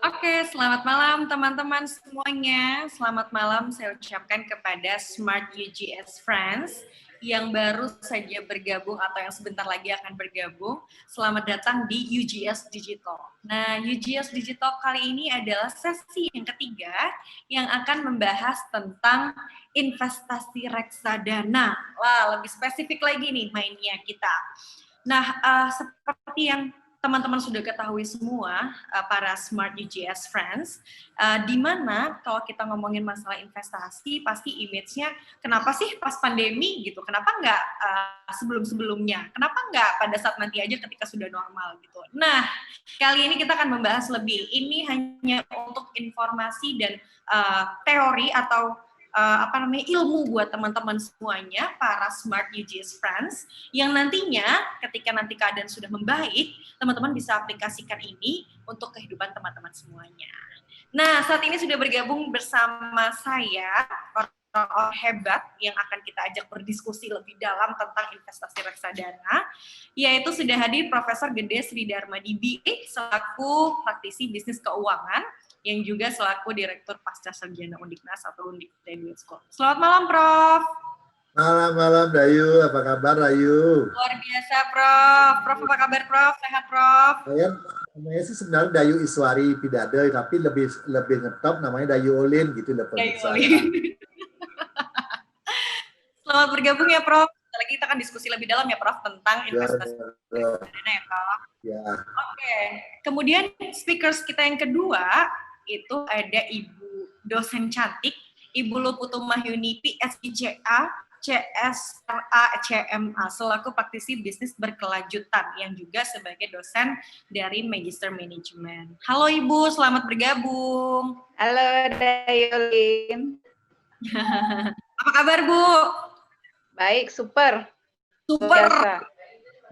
Oke, selamat malam teman-teman semuanya. Selamat malam saya ucapkan kepada Smart UGS Friends yang baru saja bergabung atau yang sebentar lagi akan bergabung. Selamat datang di UGS Digital. Nah, UGS Digital kali ini adalah sesi yang ketiga yang akan membahas tentang investasi reksadana. Wah, lebih spesifik lagi nih mainnya kita. Nah, seperti yang teman-teman sudah ketahui semua, para Smart UGS Friends, di mana kalau kita ngomongin masalah investasi, pasti image-nya kenapa sih pas pandemi gitu, kenapa nggak sebelum-sebelumnya, kenapa nggak pada saat nanti aja ketika sudah normal gitu. Nah, kali ini kita akan membahas lebih, ini hanya untuk informasi dan teori atau ilmu buat teman-teman semuanya, para Smart UGS Friends, yang nantinya ketika nanti keadaan sudah membaik, teman-teman bisa aplikasikan ini untuk kehidupan teman-teman semuanya. Nah, saat ini sudah bergabung bersama saya orang-orang hebat yang akan kita ajak berdiskusi lebih dalam tentang investasi reksadana, yaitu sudah hadir Profesor Gede Sri Darmadi selaku praktisi bisnis keuangan, yang juga selaku Direktur Pasca Sarjana Undiknas atau Undik Graduate School. Selamat malam, Prof. Malam, Dayu. Apa kabar, Dayu? Luar biasa, Prof. Prof, apa kabar, Prof? Sehat, Prof? Namanya sih sebenarnya Dayu Iswari Pidade, tapi lebih ngetop namanya Dayu Olin gitu loh. Dayu Olin. Selamat bergabung ya, Prof. Lagi kita akan diskusi lebih dalam ya, Prof, tentang investasi reksadana ya, Prof. Ya. Oke. Kemudian speakers kita yang kedua itu ada Ibu dosen cantik, Ibu Luputumahyuni PSICA, CSRA, CMA, selaku praktisi bisnis berkelanjutan yang juga sebagai dosen dari Magister Management. Halo Ibu, selamat bergabung. Halo Dayolin. Apa kabar Bu? Baik, super. Super. Biasa.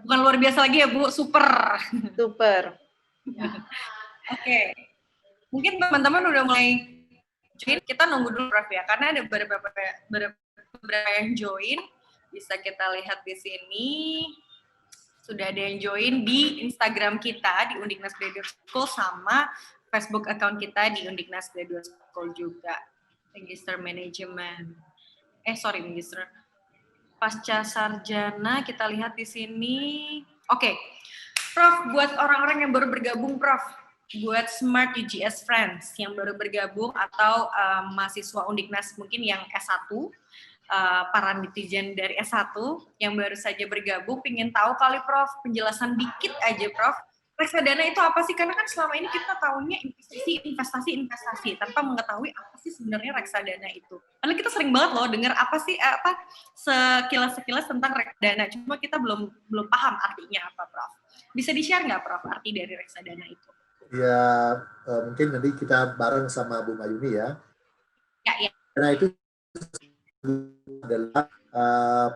Bukan luar biasa lagi ya Bu, super. Super. Oke. Mungkin teman-teman udah mulai join, kita nunggu dulu Prof ya, karena ada beberapa yang join. Bisa kita lihat di sini. Sudah ada yang join di Instagram kita, di Undiknas Graduate School, sama Facebook account kita di Undiknas Graduate School juga. Magister Management. Magister Pasca Sarjana, kita lihat di sini. Oke. Prof, buat orang-orang yang baru bergabung, Prof, buat Smart UGS Friends yang baru bergabung atau mahasiswa Undiknas mungkin yang S1, para netizen dari S1 yang baru saja bergabung, pengen tahu kali Prof, penjelasan dikit aja Prof, reksadana itu apa sih? Karena kan selama ini kita tahunya investasi tanpa mengetahui apa sih sebenarnya reksadana itu. Karena kita sering banget loh dengar apa sih sekilas tentang reksadana, cuma kita belum paham artinya apa Prof. Bisa di-share nggak Prof arti dari reksadana itu? Ya, mungkin nanti kita bareng sama Bu Mayuni ya. Ya. Karena itu adalah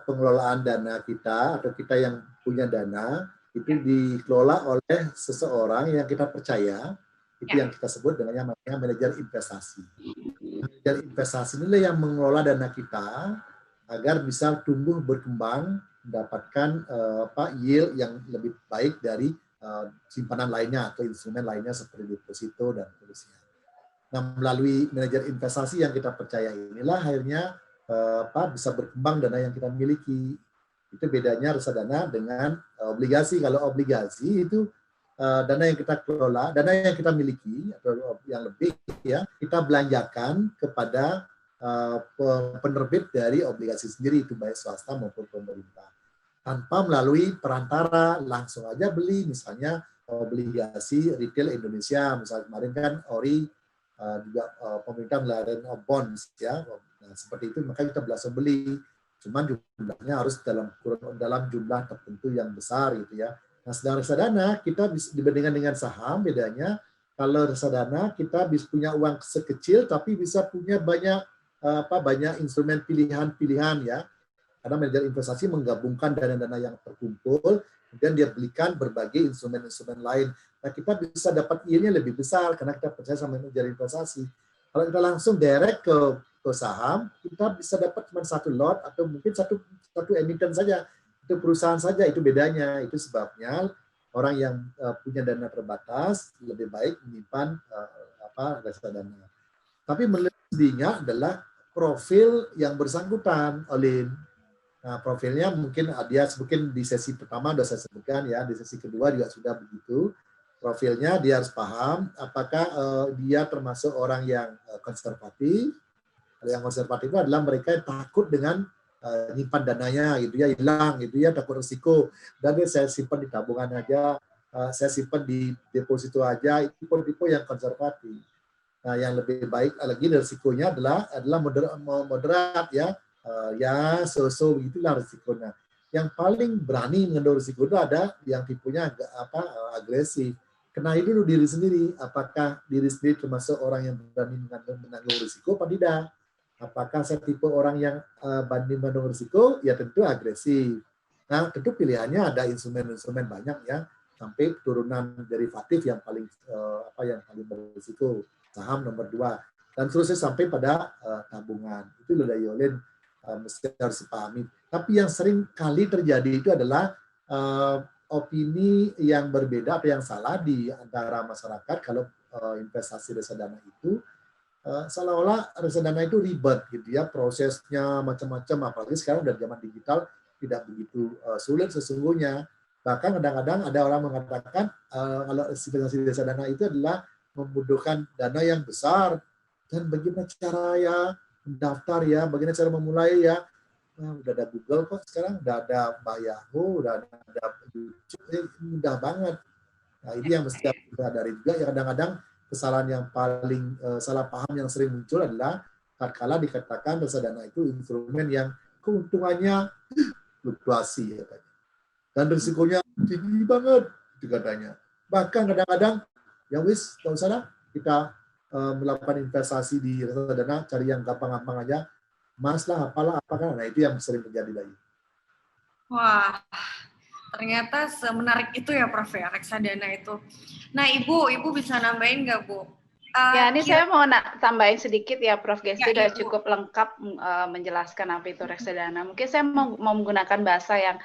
pengelolaan dana kita atau kita yang punya dana itu dikelola oleh seseorang yang kita percaya, itu yang kita sebut dengan namanya manajer investasi. Manajer investasi inilah yang mengelola dana kita agar bisa tumbuh berkembang, mendapatkan yield yang lebih baik dari simpanan lainnya atau instrumen lainnya seperti deposito dan seterusnya. Nah, melalui manajer investasi yang kita percaya inilah akhirnya bisa berkembang dana yang kita miliki. Itu bedanya reksadana dengan obligasi. Kalau obligasi itu dana yang kita kelola, dana yang kita miliki atau yang lebih ya kita belanjakan kepada penerbit dari obligasi sendiri, itu baik swasta maupun pemerintah. Tanpa melalui perantara, langsung aja beli, misalnya obligasi retail Indonesia, misalnya kemarin kan ORI juga pemerintah melalui bonds ya, nah, seperti itu maka kita langsung beli, cuman jumlahnya harus dalam jumlah tertentu yang besar gitu ya. Nah, sedang reksadana kita dibandingkan dengan saham, bedanya kalau reksadana kita bisa punya uang sekecil tapi bisa punya banyak instrumen pilihan ya. Karena manajer investasi menggabungkan dana-dana yang terkumpul, kemudian dia belikan berbagai instrumen-instrumen lain. Nah, kita bisa dapat yield-nya lebih besar karena kita percaya sama manajer investasi. Kalau kita langsung direct ke saham, kita bisa dapat cuma satu lot atau mungkin satu emiten saja. Itu perusahaan saja, itu bedanya. Itu sebabnya orang yang punya dana terbatas lebih baik menyimpan reksadana. Tapi melihatnya adalah profil yang bersangkutan, Olin. Nah, profilnya mungkin dia mungkin di sesi pertama sudah saya sebutkan ya, di sesi kedua juga sudah begitu. Profilnya dia harus paham apakah dia termasuk orang yang konservatif. Yang konservatif itu adalah mereka yang takut dengan nyimpan dananya gitu ya, hilang gitu ya, takut risiko. Dan dia saya simpan di tabungan aja, saya simpan di deposito aja, itu tipe yang konservatif. Nah, yang lebih baik lagi risikonya adalah moderat ya, ya so-so itulah risikonya. Yang paling berani mengambil risiko itu ada yang tipenya agak agresif. Kenali dulu diri sendiri, apakah diri sendiri termasuk orang yang berani menanggung risiko apa tidak. Apakah saya tipe orang yang berani menanggung risiko? Ya tentu agresif. Nah, tentu pilihannya ada instrumen-instrumen banyak ya, sampai turunan derivatif yang paling berisiko. Saham nomor 2 dan seterusnya sampai pada tabungan. Itu sudah Yolin mesti harus dipahami. Tapi yang sering kali terjadi itu adalah opini yang berbeda atau yang salah di antara masyarakat kalau investasi reksadana itu seolah-olah reksadana itu ribet gitu ya, prosesnya macam-macam, apalagi sekarang udah zaman digital tidak begitu sulit sesungguhnya. Bahkan kadang-kadang ada orang mengatakan kalau investasi reksadana itu adalah membutuhkan dana yang besar dan bagaimana cara ya mendaftar ya, bagaimana cara memulai ya. Nah, udah ada Google kok sekarang, udah ada Yahoo, udah ada YouTube, mudah banget. Nah, ini yang mesti kita sadari juga ya, kadang-kadang kesalahan yang paling salah paham yang sering muncul adalah tatkala dikatakan reksadana itu instrumen yang keuntungannya fluktuasi katanya. Dan risikonya tinggi banget itu katanya. Bahkan kadang-kadang ya wis, nggak usah lah kita melakukan investasi di reksadana, cari yang gampang-gampang aja, emas lah, apalah, apakah. Nah, itu yang sering terjadi lagi. Wah, ternyata semenarik itu ya Prof ya, reksadana itu. Nah, Ibu bisa nambahin nggak Bu? Ya, ini saya mau tambahin sedikit ya, Prof. Gesti ya, sudah cukup lengkap menjelaskan apa itu reksadana. Mungkin saya mau menggunakan bahasa yang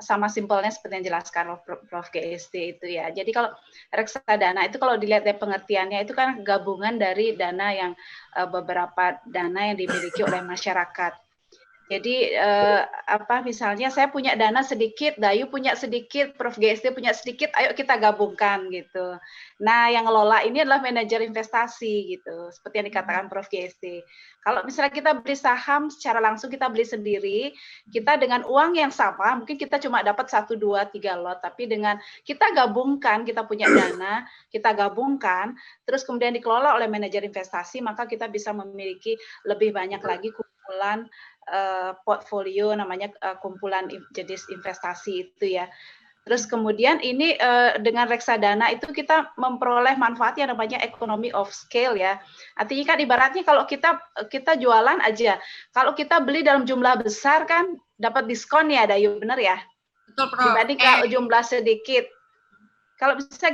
sama simpelnya seperti yang dijelaskan Prof. GST itu ya. Jadi kalau reksadana itu kalau dilihat dari pengertiannya itu kan gabungan dari dana yang beberapa dana yang dimiliki oleh masyarakat. Jadi misalnya saya punya dana sedikit, Dayu punya sedikit, Prof. GST punya sedikit, ayo kita gabungkan gitu. Nah, yang ngelola ini adalah manajer investasi gitu, seperti yang dikatakan Prof. GST. Kalau misalnya kita beli saham secara langsung kita beli sendiri, kita dengan uang yang sama, mungkin kita cuma dapat 1, 2, 3 lot, tapi dengan kita gabungkan, kita punya dana, kita gabungkan, terus kemudian dikelola oleh manajer investasi, maka kita bisa memiliki lebih banyak lagi kumpulan portfolio, namanya kumpulan jenis investasi itu ya. Terus kemudian ini dengan reksadana itu kita memperoleh manfaat yang namanya economy of scale ya. Artinya kan ibaratnya kalau kita jualan aja, kalau kita beli dalam jumlah besar kan dapat diskon ya, Dayu, benar ya? Betul, Prof. Dibanding kalau jumlah sedikit. Kalau bisa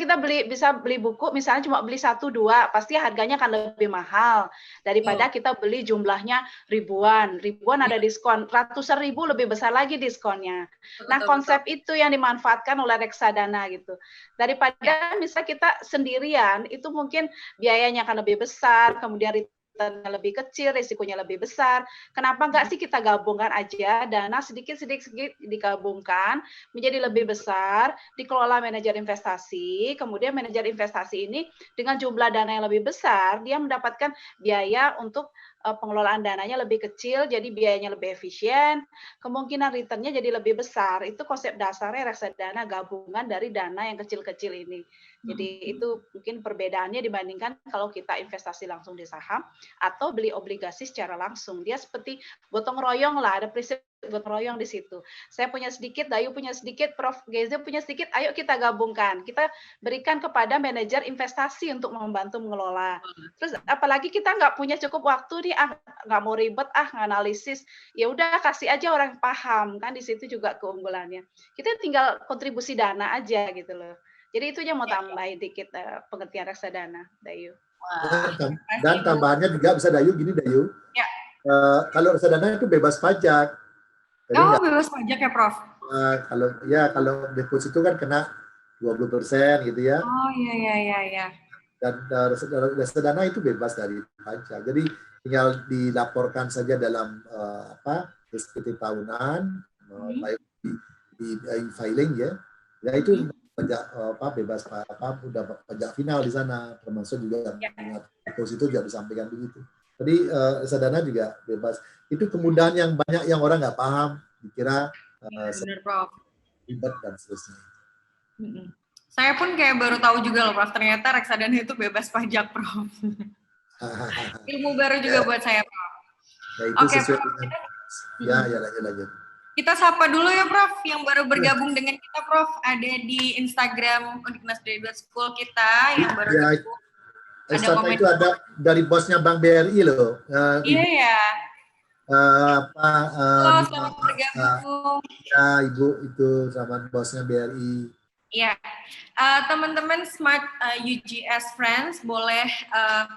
beli buku, misalnya cuma beli 1, 2, pasti harganya akan lebih mahal daripada kita beli jumlahnya ribuan ada diskon, ratusan ribu lebih besar lagi diskonnya. Nah, konsep itu yang dimanfaatkan oleh reksadana gitu. Daripada misalnya kita sendirian, itu mungkin biayanya akan lebih besar, kemudian lebih kecil, risikonya lebih besar. Kenapa enggak sih kita gabungkan aja dana sedikit-sedikit digabungkan menjadi lebih besar, dikelola manajer investasi, kemudian manajer investasi ini dengan jumlah dana yang lebih besar, dia mendapatkan biaya untuk pengelolaan dananya lebih kecil, jadi biayanya lebih efisien, kemungkinan returnnya jadi lebih besar. Itu konsep dasarnya reksadana gabungan dari dana yang kecil-kecil ini. Jadi itu mungkin perbedaannya dibandingkan kalau kita investasi langsung di saham atau beli obligasi secara langsung. Dia seperti gotong royong lah, ada prinsip gotong royong di situ. Saya punya sedikit, Dayu punya sedikit, Prof. Geze punya sedikit, ayo kita gabungkan. Kita berikan kepada manajer investasi untuk membantu mengelola. Terus apalagi kita nggak punya cukup waktu nih, nggak mau ribet, analisis. Ya udah kasih aja orang paham, kan di situ juga keunggulannya. Kita tinggal kontribusi dana aja gitu loh. Jadi itu yang mau tambahin dikit pengertian reksadana, Dayu. Dan tambahannya juga bisa Dayu, gini Dayu. Ya. Kalau reksadana itu bebas pajak. Jadi bebas pajak ya, Prof? Kalau deposito kan kena 20% gitu ya. Oh iya. Dan reksadana itu bebas dari pajak. Jadi tinggal dilaporkan saja dalam SPT tahunan, baik di e-filing ya. Ya itu pajak bebas udah pajak final di sana, termasuk juga deposito juga disampaikan begitu. Jadi reksadana juga bebas. Itu kemudahan yang banyak yang orang nggak paham, dikira benar, Prof. ribet dan seterusnya. Saya pun kayak baru tahu juga loh, Prof. Ternyata reksadana itu bebas pajak, Prof. Ilmu baru juga buat saya, Prof. Ya, itu Oke, sesuai Prof. Dengan, ya lanjut. Kita sapa dulu ya, Prof, yang baru bergabung dengan kita, Prof. Ada di Instagram Undiknas Graduate School kita yang baru bergabung. Ada komen itu ada dari bosnya Bank BRI loh. Iya ya. Selamat bergabung. Ya, Ibu itu sama bosnya BRI. Iya, teman-teman Smart UGS Friends boleh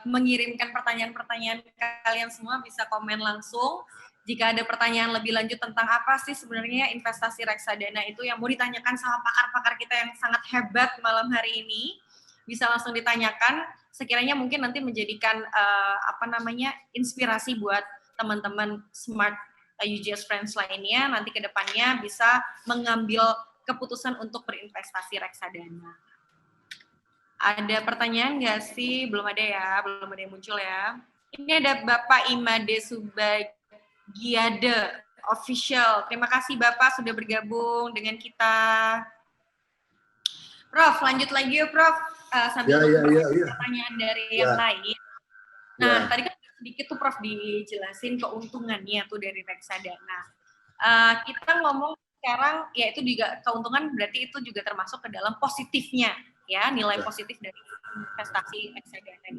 mengirimkan pertanyaan-pertanyaan kalian semua, bisa komen langsung. Jika ada pertanyaan lebih lanjut tentang apa sih sebenarnya investasi reksadana itu yang mau ditanyakan sama pakar-pakar kita yang sangat hebat malam hari ini, bisa langsung ditanyakan. Sekiranya mungkin nanti menjadikan inspirasi buat teman-teman Smart UGS Friends lainnya, nanti ke depannya bisa mengambil keputusan untuk berinvestasi reksadana. Ada pertanyaan nggak sih? Belum ada ya, belum ada yang muncul ya. Ini ada Bapak Imade Subagiade Official. Terima kasih Bapak sudah bergabung dengan kita. Prof, lanjut lagi ya Prof. Sambil pertanyaan dari yang lain. Nah, tadi kan sedikit tuh Prof dijelasin keuntungannya tuh dari reksadana. Kita ngomong sekarang, ya itu juga keuntungan berarti itu juga termasuk ke dalam positifnya, ya nilai positif dari investasi reksadana.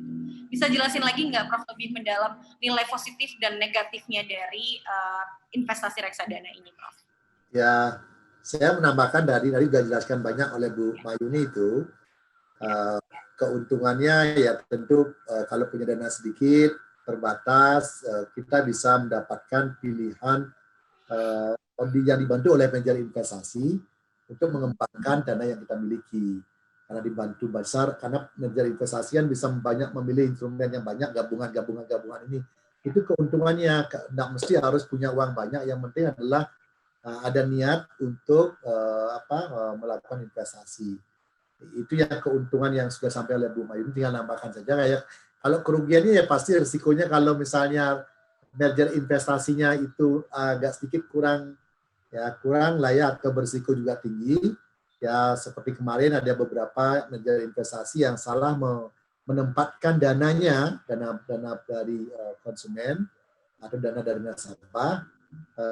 Bisa jelasin lagi nggak Prof lebih mendalam nilai positif dan negatifnya dari investasi reksadana ini, Prof? Ya, saya menambahkan tadi sudah dijelaskan banyak oleh Bu Mayuni itu keuntungannya ya tentu kalau punya dana sedikit terbatas kita bisa mendapatkan pilihan yang dibantu oleh manajer investasi untuk mengembangkan dana yang kita miliki. Karena dibantu besar, karena manajer investasi kan bisa banyak memilih instrumen yang banyak, gabungan ini. Itu keuntungannya, nggak mesti harus punya uang banyak, yang penting adalah ada niat untuk melakukan investasi. Itu yang keuntungan yang sudah sampai oleh Bu Mayuni, tinggal nambahkan saja. Kayak kalau kerugiannya ya pasti risikonya kalau misalnya manajer investasinya itu agak sedikit kurang lah ya, atau berisiko juga tinggi ya, seperti kemarin ada beberapa manajer investasi yang salah menempatkan dana dari konsumen atau dana dari nasabah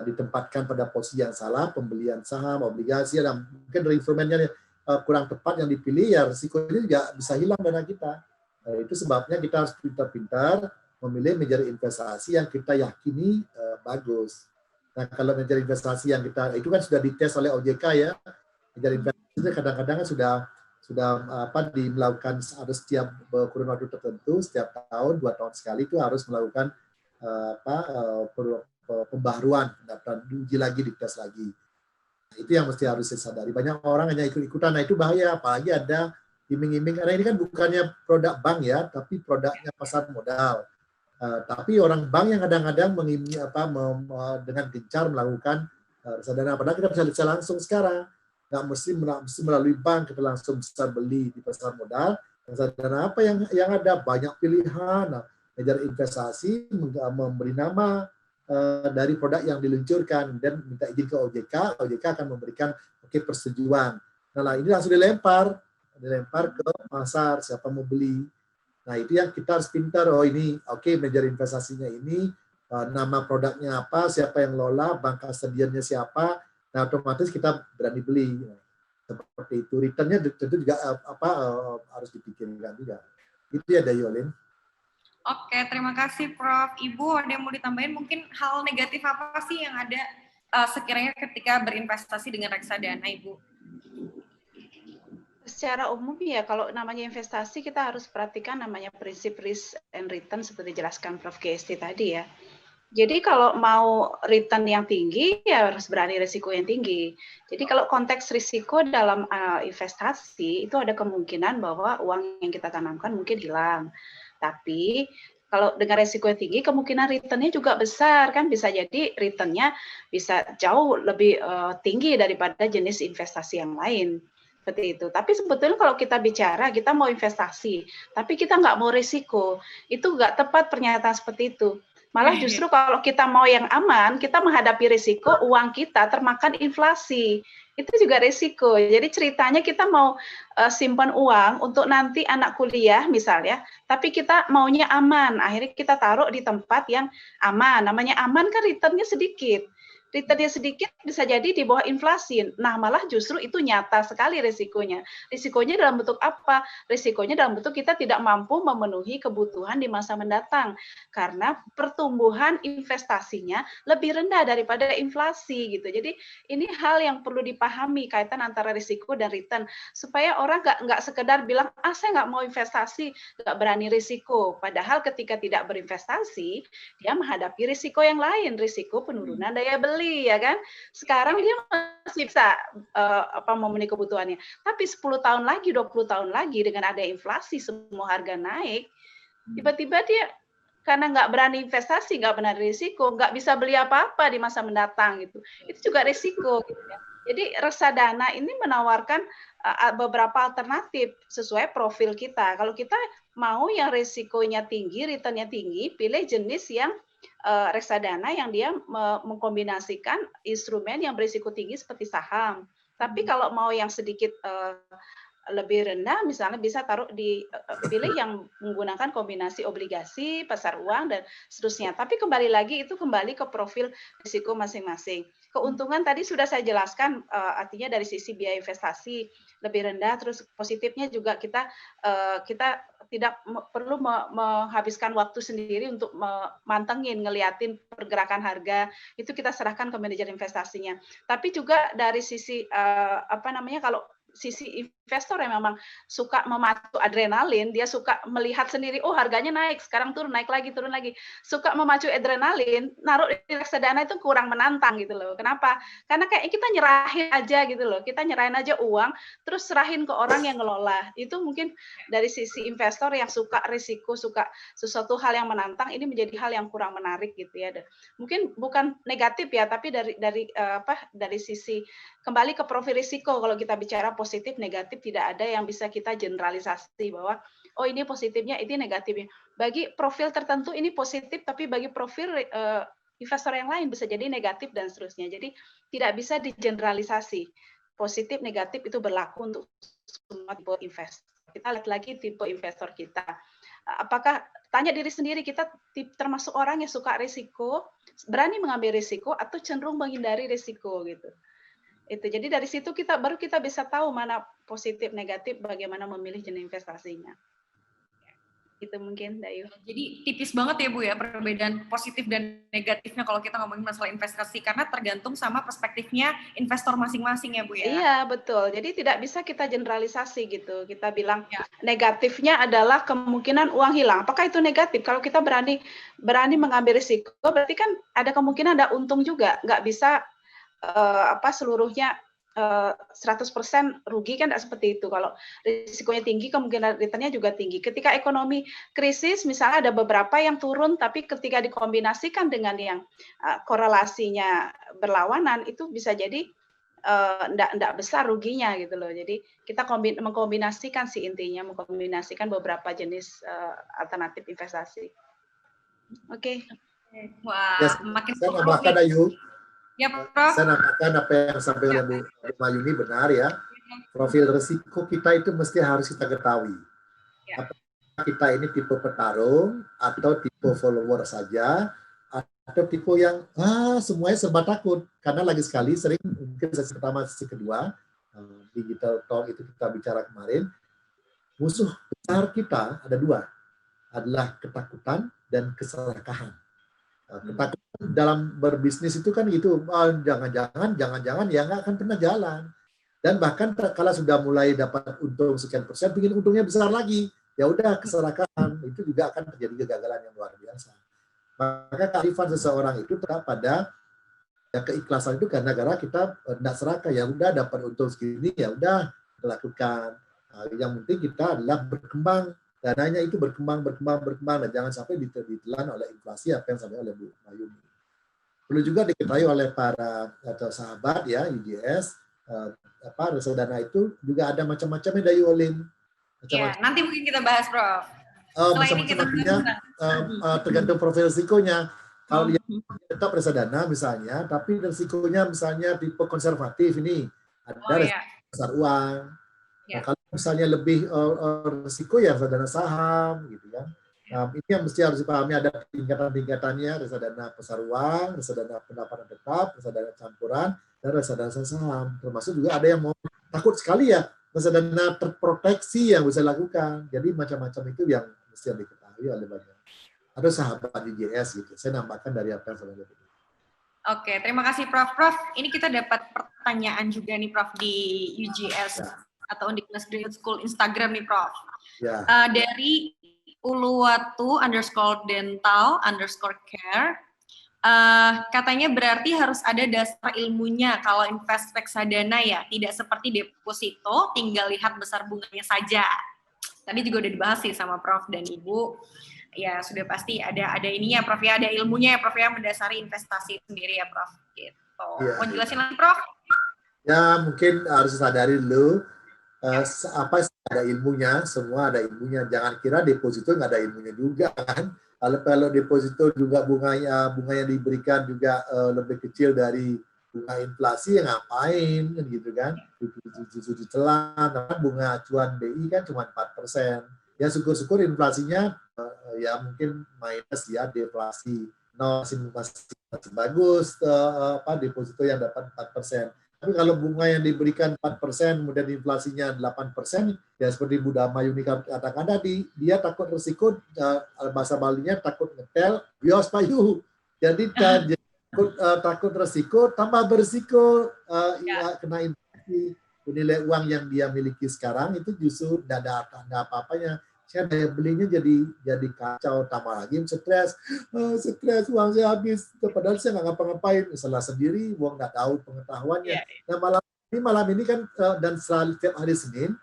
ditempatkan pada posisi yang salah, pembelian saham, obligasi, dan mungkin dari instrumennya kurang tepat yang dipilih, ya risikonya juga bisa hilang dana kita. Itu sebabnya kita harus pintar-pintar memilih manajer investasi yang kita yakini bagus. Nah, kalau manajer investasi yang kita itu kan sudah dites oleh OJK ya, manajer investasi kadang-kadang kan sudah melakukan harus setiap kurun waktu tertentu, setiap tahun 2 tahun sekali itu harus melakukan pembaharuan, dan diuji lagi, dites lagi. Nah, itu yang mesti harus disadari. Banyak orang hanya ikut-ikutan, nah itu bahaya, apalagi ada iming-iming, karena ini kan bukannya produk bank ya, tapi produknya pasar modal. Tapi orang bank yang kadang-kadang dengan gencar melakukan reksadana, padahal kita bisa langsung sekarang, nggak mesti melalui bank, kita langsung bisa beli di pasar modal. Reksadana apa yang ada banyak pilihan. Nah, manajer investasi memberi nama dari produk yang diluncurkan dan minta izin ke OJK, OJK akan memberikan persetujuan. Nah, ini langsung dilempar ke pasar, siapa mau beli. Nah, itu yang kita harus pintar. Oh, ini manajer investasinya ini, nama produknya apa, siapa yang lola, bank custodiannya siapa. Nah, otomatis kita berani beli. Seperti itu. Returnnya tentu juga harus dipikirkan juga. Itu ya, Dayolin. Oke, terima kasih Prof. Ibu, ada yang mau ditambahin? Mungkin hal negatif apa sih yang ada sekiranya ketika berinvestasi dengan reksadana, Ibu? Secara umum ya, kalau namanya investasi kita harus perhatikan namanya prinsip risk and return seperti dijelaskan Prof. GST tadi ya. Jadi kalau mau return yang tinggi, ya harus berani risiko yang tinggi. Jadi kalau konteks risiko dalam investasi, itu ada kemungkinan bahwa uang yang kita tanamkan mungkin hilang. Tapi kalau dengan risiko yang tinggi, kemungkinan return-nya juga besar. Kan bisa jadi return-nya bisa jauh lebih tinggi daripada jenis investasi yang lain. Seperti itu. Tapi sebetulnya kalau kita bicara, kita mau investasi, tapi kita nggak mau risiko, itu nggak tepat pernyataan seperti itu. Malah justru kalau kita mau yang aman, kita menghadapi risiko uang kita termakan inflasi. Itu juga risiko. Jadi ceritanya kita mau simpan uang untuk nanti anak kuliah misalnya, tapi kita maunya aman. Akhirnya kita taruh di tempat yang aman. Namanya aman kan returnnya sedikit. Returnnya sedikit bisa jadi di bawah inflasi. Nah, malah justru itu nyata sekali risikonya. Risikonya dalam bentuk apa? Risikonya dalam bentuk kita tidak mampu memenuhi kebutuhan di masa mendatang. Karena pertumbuhan investasinya lebih rendah daripada inflasi gitu. Jadi ini hal yang perlu dipahami kaitan antara risiko dan return. Supaya orang nggak sekedar bilang, saya nggak mau investasi, nggak berani risiko. Padahal ketika tidak berinvestasi, dia menghadapi risiko yang lain, risiko penurunan daya beli. Ya kan? Sekarang dia masih bisa memenuhi kebutuhannya. Tapi 10 tahun lagi, 20 tahun lagi dengan ada inflasi semua harga naik, tiba-tiba dia karena nggak berani investasi, nggak berani risiko, nggak bisa beli apa-apa di masa mendatang gitu. Itu juga risiko. Gitu ya. Jadi reksadana ini menawarkan beberapa alternatif sesuai profil kita. Kalau kita mau yang risikonya tinggi, returnnya tinggi, pilih jenis yang reksadana yang dia mengkombinasikan instrumen yang berisiko tinggi seperti saham. Tapi kalau mau yang sedikit lebih rendah, misalnya bisa taruh di pilih yang menggunakan kombinasi obligasi, pasar uang dan seterusnya. Tapi kembali lagi itu kembali ke profil risiko masing-masing. Keuntungan tadi sudah saya jelaskan, artinya dari sisi biaya investasi lebih rendah, terus positifnya juga kita tidak perlu menghabiskan waktu sendiri untuk mantengin, ngeliatin pergerakan harga, itu kita serahkan ke manajer investasinya. Tapi juga dari sisi kalau sisi investor yang memang suka memacu adrenalin, dia suka melihat sendiri, oh harganya naik, sekarang turun, naik lagi, turun lagi. Suka memacu adrenalin, naruh di reksadana itu kurang menantang gitu loh. Kenapa? Karena kayak kita nyerahin aja gitu loh. Kita nyerahin aja uang, terus serahin ke orang yang ngelola. Itu mungkin dari sisi investor yang suka risiko, suka sesuatu hal yang menantang, ini menjadi hal yang kurang menarik gitu ya. Mungkin bukan negatif ya, tapi dari sisi kembali ke profil risiko, kalau kita bicara positif negatif tidak ada yang bisa kita generalisasi bahwa oh ini positifnya, ini negatifnya. Bagi profil tertentu ini positif, tapi bagi profil investor yang lain bisa jadi negatif dan seterusnya. Jadi tidak bisa digeneralisasi. Positif negatif itu berlaku untuk semua tipe investor. Kita lihat lagi tipe investor kita. Apakah tanya diri sendiri, kita termasuk orang yang suka risiko, berani mengambil risiko atau cenderung menghindari risiko gitu. Itu jadi dari situ baru kita bisa tahu mana positif negatif, bagaimana memilih jenis investasinya. Itu mungkin Dayu. Jadi tipis banget ya Bu ya perbedaan positif dan negatifnya kalau kita ngomongin masalah investasi, karena tergantung sama perspektifnya investor masing-masing ya Bu ya. Iya betul. Jadi tidak bisa kita generalisasi gitu. Kita bilang negatifnya adalah kemungkinan uang hilang. Apakah itu negatif? Kalau kita berani mengambil risiko, berarti kan ada kemungkinan ada untung juga. Nggak bisa seluruhnya 100% rugi kan, tidak seperti itu. Kalau risikonya tinggi, kemungkinan returnnya juga tinggi. Ketika ekonomi krisis, misalnya ada beberapa yang turun, tapi ketika dikombinasikan dengan yang korelasinya berlawanan, itu bisa jadi enggak besar ruginya gitu loh. Jadi kita mengkombinasikan sih intinya, mengkombinasikan beberapa jenis alternatif investasi. Oke. Wah, makin saya nambahkan Ayu. Ya, Prof. Saya nambahkan apa yang disampaikan oleh Bu Mayuni benar ya. Profil risiko kita itu mesti harus kita ketahui. Apakah kita ini tipe petarung atau tipe follower saja, atau tipe yang semuanya serba takut. Karena lagi sekali sering, mungkin sesi pertama, sesi kedua, digital talk itu kita bicara kemarin, musuh besar kita ada dua, adalah ketakutan dan keserakahan. Ketakutan dalam berbisnis itu kan gitu, jangan-jangan ya nggak akan pernah jalan. Dan bahkan kalau sudah mulai dapat untung sekian persen, ingin untungnya besar lagi, ya udah keserakahan, itu juga akan terjadi kegagalan yang luar biasa. Maka kearifan seseorang itu terdapat pada keikhlasan itu gara-gara kita tidak serakah, ya udah dapat untung segini, ya udah kita lakukan. Nah, yang penting kita adalah berkembang, dananya itu berkembang, dan jangan sampai ditelan oleh inflasi apa yang sampai oleh Bu Mayuni. Perlu juga diketahui oleh para atau sahabat ya UJS, reksadana itu juga ada macam-macam ya Dayolin. Ya, nanti mungkin kita bahas, Prof. Macam-macam artinya tergantung profil risikonya. Kalau dia tetap reksadana misalnya, tapi risikonya misalnya tipe konservatif ini, ada resiko besar uang. Nah, kalau misalnya lebih risiko ya reksadana saham, gitu kan. Nah, ini yang mesti harus dipahami, ada tingkatan-tingkatannya, reksadana pasar uang, reksadana pendapatan tetap, reksadana campuran, dan reksadana saham. Termasuk juga ada yang mau takut sekali ya, reksadana terproteksi yang bisa dilakukan. Jadi macam-macam itu yang mesti diketahui oleh banyak. Ada sahabat UJS gitu. Saya nambahkan dari apa yang saya lihat. Oke, terima kasih Prof. Prof, ini kita dapat pertanyaan juga nih Prof di UJS atau Undiknas Graduate School Instagram nih Prof. Ya. Dari Uluwatu_dental_care, katanya berarti harus ada dasar ilmunya kalau invest reksadana ya, tidak seperti deposito, tinggal lihat besar bunganya saja. Tadi juga udah dibahas sih sama Prof dan Ibu. Ya sudah pasti ada ininya Prof ya, ada ilmunya ya Prof ya, mendasari investasi sendiri ya Prof. Gitu. Ya, mau jelasin lagi Prof? Ya mungkin harus sadari dulu apa ada ilmunya, semua ada ilmunya. Jangan kira deposito nggak ada ilmunya juga kan. Kalau deposito juga bunganya diberikan juga lebih kecil dari bunga inflasi, ya ngapain kan gitu kan. Ditelan, bunga acuan BI kan cuma 4%. Ya syukur-syukur inflasinya ya mungkin minus ya, deflasi. Masih bagus deposito yang dapat 4%. Tapi kalau bunga yang diberikan 4%, kemudian inflasinya 8%, ya seperti Bu Mayuni katakan tadi, dia takut risiko, bahasa Balinya takut ngetel, bios payu. Jadi takut risiko, tambah berisiko kena inflasi. Nilai uang yang dia miliki sekarang itu justru tidak ada tanda apa-apanya. Saya daya belinya jadi kacau, tambah lagi stres, uang saya habis, padahal saya nggak ngapa-ngapain, salah sendiri, uang nggak tahu pengetahuannya. Nah malam ini kan dan selalu tiap hari Senin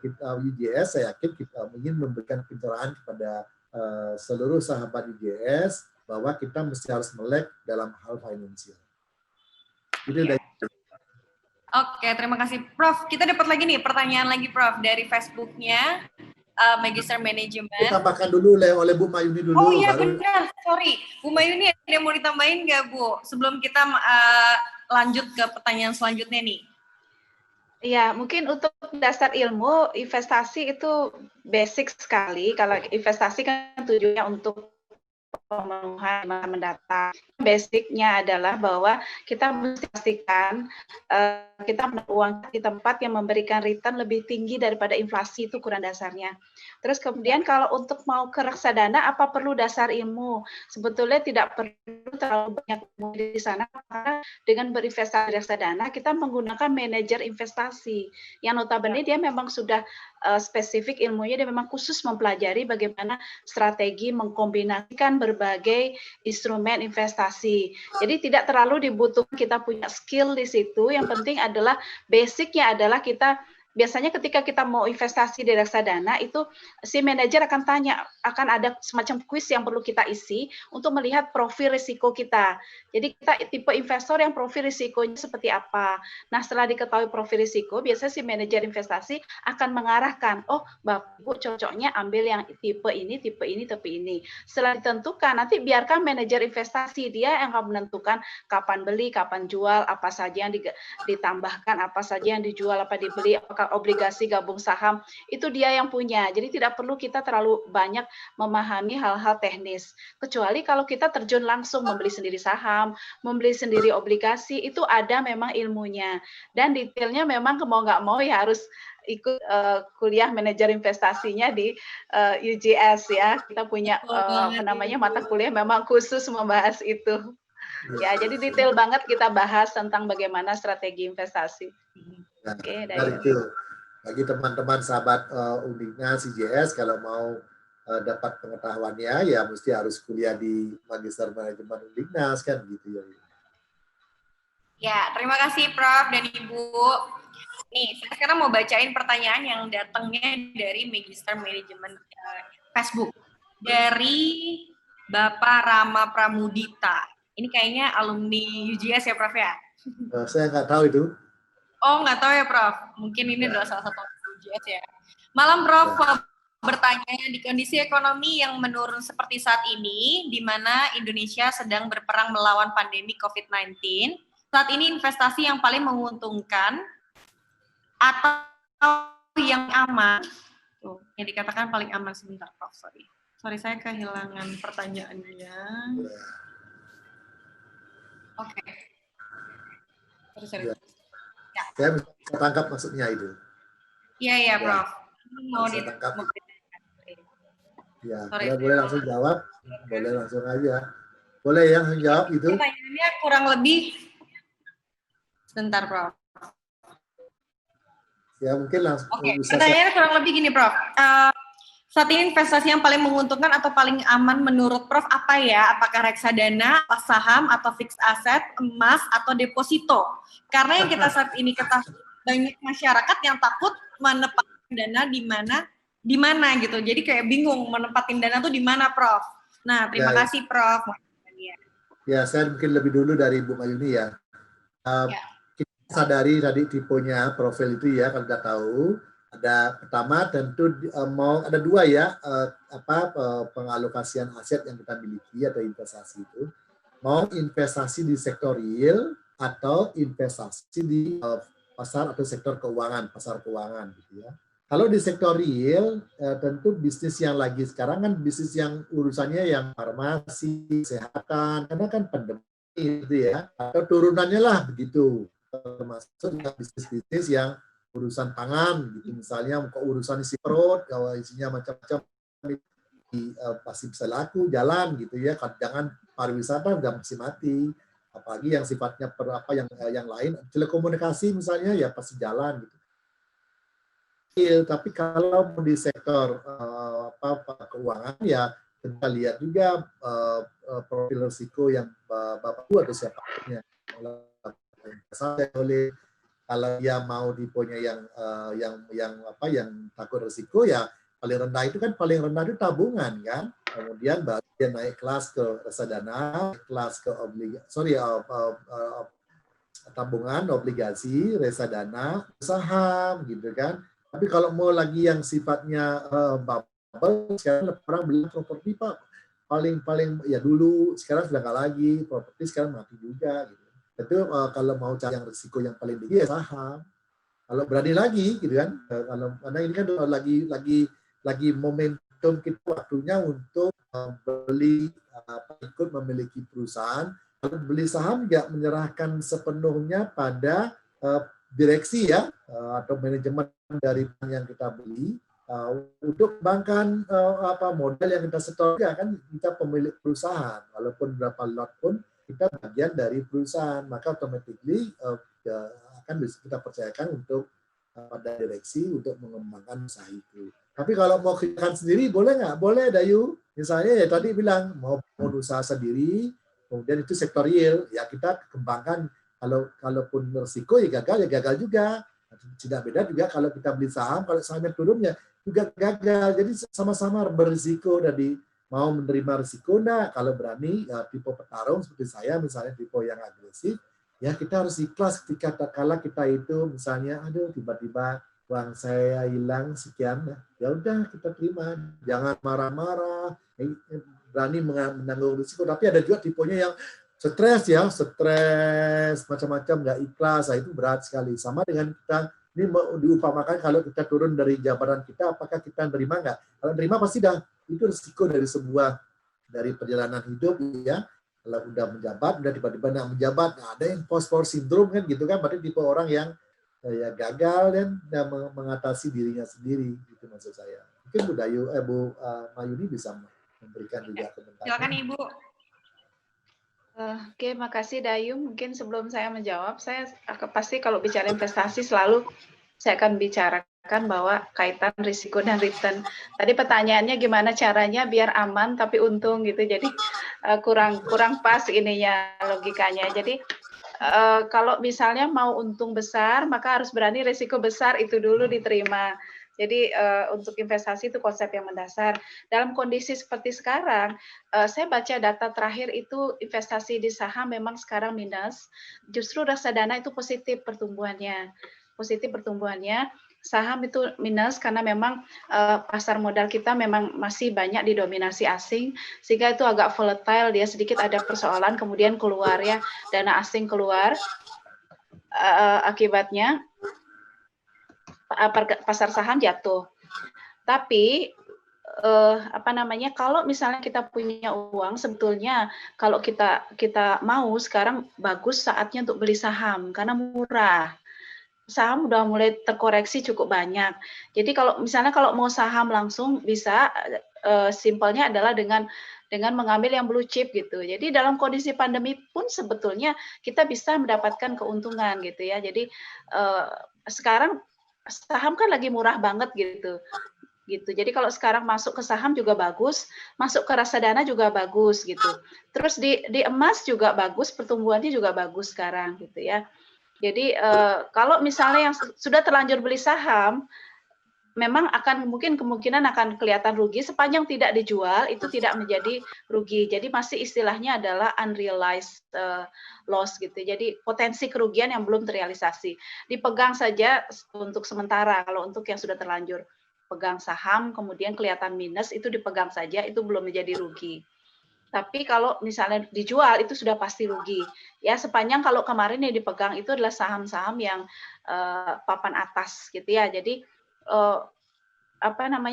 kita UJS, saya yakin kita ingin memberikan pencerahan kepada seluruh sahabat UJS bahwa kita mesti harus melek dalam hal finansial. Itu udah. Oke, terima kasih Prof. Kita dapat lagi nih pertanyaan lagi Prof dari Facebooknya. Magister Manajemen. Ditambahkan dulu oleh Bu Mayuni dulu. Oh iya benar, sorry. Bu Mayuni ada yang mau ditambahin nggak Bu? Sebelum kita lanjut ke pertanyaan selanjutnya nih. Iya, mungkin untuk dasar ilmu investasi itu basic sekali. Kalau investasi kan tujuannya untuk pemenuhan mendatang. Basicnya adalah bahwa kita mesti pastikan kita menaruh uang di tempat yang memberikan return lebih tinggi daripada inflasi, itu ukuran dasarnya. Terus kemudian kalau untuk mau ke reksadana, apa perlu dasar ilmu? Sebetulnya tidak perlu terlalu banyak ilmu di sana, karena dengan berinvestasi di reksadana kita menggunakan manajer investasi yang notabene dia memang sudah spesifik ilmunya, dia memang khusus mempelajari bagaimana strategi mengkombinasikan berbagai instrumen investasi. Jadi tidak terlalu dibutuhkan kita punya skill di situ, yang penting adalah basicnya adalah kita biasanya ketika kita mau investasi di reksadana itu si manajer akan tanya, akan ada semacam kuis yang perlu kita isi untuk melihat profil risiko kita. Jadi kita tipe investor yang profil risikonya seperti apa. Nah setelah diketahui profil risiko, biasanya si manajer investasi akan mengarahkan, oh Bapak Ibu cocoknya ambil yang tipe ini, tipe ini, tipe ini. Setelah ditentukan, nanti biarkan manajer investasi dia yang akan menentukan kapan beli, kapan jual, apa saja yang ditambahkan, apa saja yang dijual, apa dibeli, apakah obligasi gabung saham, itu dia yang punya. Jadi tidak perlu kita terlalu banyak memahami hal-hal teknis. Kecuali kalau kita terjun langsung membeli sendiri saham, membeli sendiri obligasi, itu ada memang ilmunya. Dan detailnya memang mau nggak mau ya harus ikut kuliah manajer investasinya di UJS ya. Kita punya mata kuliah memang khusus membahas itu. Ya, jadi detail banget kita bahas tentang bagaimana strategi investasi. Oke, dari itu bagi teman-teman sahabat Undiknas CJS kalau mau dapat pengetahuannya ya mesti harus kuliah di Magister Manajemen Unlignas kan gitu ya. Ya, terima kasih Prof dan Ibu. Nih, saya sekarang mau bacain pertanyaan yang datangnya dari Magister Manajemen Facebook. Dari Bapak Rama Pramudita. Ini kayaknya alumni UGS ya Prof ya? Saya nggak tahu itu. Oh, nggak tahu ya Prof. Mungkin ini adalah salah satu UGS ya. Malam Prof, bertanya di kondisi ekonomi yang menurun seperti saat ini, di mana Indonesia sedang berperang melawan pandemi COVID-19, saat ini investasi yang paling menguntungkan atau yang aman, tuh, yang dikatakan paling aman sebentar Prof, sorry saya kehilangan pertanyaannya. Oke. Sorry. Ya. Saya bisa tangkap maksudnya itu. Iya Prof. Mau ditangkap. Ya, sorry. boleh langsung jawab, boleh langsung aja. Boleh yang jawab itu. Pertanyaannya kurang lebih, sebentar Prof. Ya mungkin langsung. Pertanyaannya kurang lebih gini Prof. Saat ini investasi yang paling menguntungkan atau paling aman menurut Prof apa ya? Apakah reksadana, saham, atau fixed asset, emas, atau deposito? Karena yang kita saat ini ketahui banyak masyarakat yang takut menempatkan dana di mana gitu. Jadi kayak bingung menempatin dana tuh di mana Prof. Nah, terima kasih Prof. Ya, saya mungkin lebih dulu dari Bu Mayuni ya. Kita sadari tadi tipenya profil itu ya, kalau sudah tahu. Ada pertama tentu mau ada dua ya pengalokasian aset yang kita miliki atau investasi itu, mau investasi di sektor real atau investasi di pasar atau sektor keuangan, pasar keuangan gitu ya. Kalau di sektor real tentu bisnis yang lagi sekarang kan bisnis yang urusannya yang farmasi, kesehatan, karena kan pandemi itu ya, atau turunannya lah begitu, termasuk bisnis-bisnis yang urusan pangan gitu, misalnya urusan isi perut, kalau isinya macam-macam pasti bisa laku jalan gitu ya. Jangan pariwisata udah masih mati, apalagi yang sifatnya yang lain, telekomunikasi misalnya ya pasti jalan gitu. Tapi kalau di sektor keuangan ya kita lihat juga profil risiko yang Bapak atau siapanya oleh. Kalau dia mau tipenya yang takut risiko ya paling rendah itu kan paling rendah itu tabungan kan. Kemudian baru dia naik kelas ke reksadana, kelas ke tabungan, obligasi, reksadana, saham gitu kan. Tapi kalau mau lagi yang sifatnya bubble, sekarang orang bilang properti Pak paling ya dulu, sekarang sudah nggak lagi, properti sekarang mati juga gitu. Itu kalau mau cari yang risiko yang paling tinggi ya saham. Kalau berani lagi gitu kan, karena ini kan lagi momentum kita waktunya untuk beli ikut memiliki perusahaan. Kalau beli saham nggak menyerahkan sepenuhnya pada direksi ya atau manajemen dari yang kita beli untuk kembangkan modal yang kita setor ya kan, kita pemilik perusahaan walaupun berapa lot pun kita bagian dari perusahaan, maka automatically akan bisa kita percayakan untuk pada direksi untuk mengembangkan usaha itu. Tapi kalau mau kerjakan sendiri boleh nggak? Boleh Dayu. Misalnya ya tadi bilang mau usaha sendiri, kemudian itu sektor real, ya kita kembangkan. Kalaupun risiko ya gagal juga. Tidak beda juga kalau kita beli saham, kalau sahamnya turun ya juga gagal. Jadi sama-sama berisiko dari mau menerima risiko enggak. Kalau berani ya tipe petarung seperti saya misalnya tipe yang agresif, ya kita harus ikhlas ketika kala kita itu misalnya aduh tiba-tiba uang saya hilang sekian, ya udah kita terima, jangan marah-marah, berani menanggung risiko. Tapi ada juga tipenya yang stres macam-macam, nggak ikhlas, itu berat sekali. Sama dengan kita ini diumpamakan kalau kita turun dari jabatan kita, apakah kita nerima nggak? Kalau nerima pasti dah itu risiko dari perjalanan hidup ya. Kalau udah menjabat, udah tiba-tiba nggak menjabat, ada yang post-post syndrome kan gitu kan, berarti tipe orang yang ya gagal dan mengatasi dirinya sendiri, gitu maksud saya. Mungkin Bu Mayuni bisa memberikan juga komentar. Silakan Ibu. Oke, makasih Dayu. Mungkin sebelum saya menjawab, saya pasti kalau bicara investasi selalu saya akan bicarakan bahwa kaitan risiko dan return. Tadi pertanyaannya gimana caranya biar aman tapi untung gitu. Jadi kurang pas ininya logikanya. Jadi kalau misalnya mau untung besar, maka harus berani risiko besar itu dulu diterima. Jadi untuk investasi itu konsep yang mendasar. Dalam kondisi seperti sekarang, saya baca data terakhir itu investasi di saham memang sekarang minus. Justru reksadana itu positif pertumbuhannya. Saham itu minus karena memang pasar modal kita memang masih banyak didominasi asing, sehingga itu agak volatile, dia sedikit ada persoalan, kemudian keluar ya, dana asing keluar, akibatnya pasar saham jatuh. Tapi kalau misalnya kita punya uang, sebetulnya kalau kita mau sekarang bagus saatnya untuk beli saham karena murah. Saham udah mulai terkoreksi cukup banyak. Jadi kalau misalnya mau saham langsung bisa, simpelnya adalah dengan mengambil yang blue chip gitu. Jadi dalam kondisi pandemi pun sebetulnya kita bisa mendapatkan keuntungan gitu ya. Jadi sekarang saham kan lagi murah banget gitu. Jadi kalau sekarang masuk ke saham juga bagus, masuk ke reksadana juga bagus gitu. Terus di emas juga bagus, pertumbuhannya juga bagus sekarang gitu ya. Jadi kalau misalnya yang sudah terlanjur beli saham, memang kemungkinan akan kelihatan rugi sepanjang tidak dijual, itu tidak menjadi rugi. Jadi masih istilahnya adalah unrealized loss gitu. Jadi potensi kerugian yang belum terrealisasi. Dipegang saja untuk sementara. Kalau untuk yang sudah terlanjur pegang saham, kemudian kelihatan minus, itu dipegang saja, itu belum menjadi rugi. Tapi kalau misalnya dijual itu sudah pasti rugi. Ya sepanjang kalau kemarin yang dipegang itu adalah saham-saham yang papan atas gitu ya. Jadi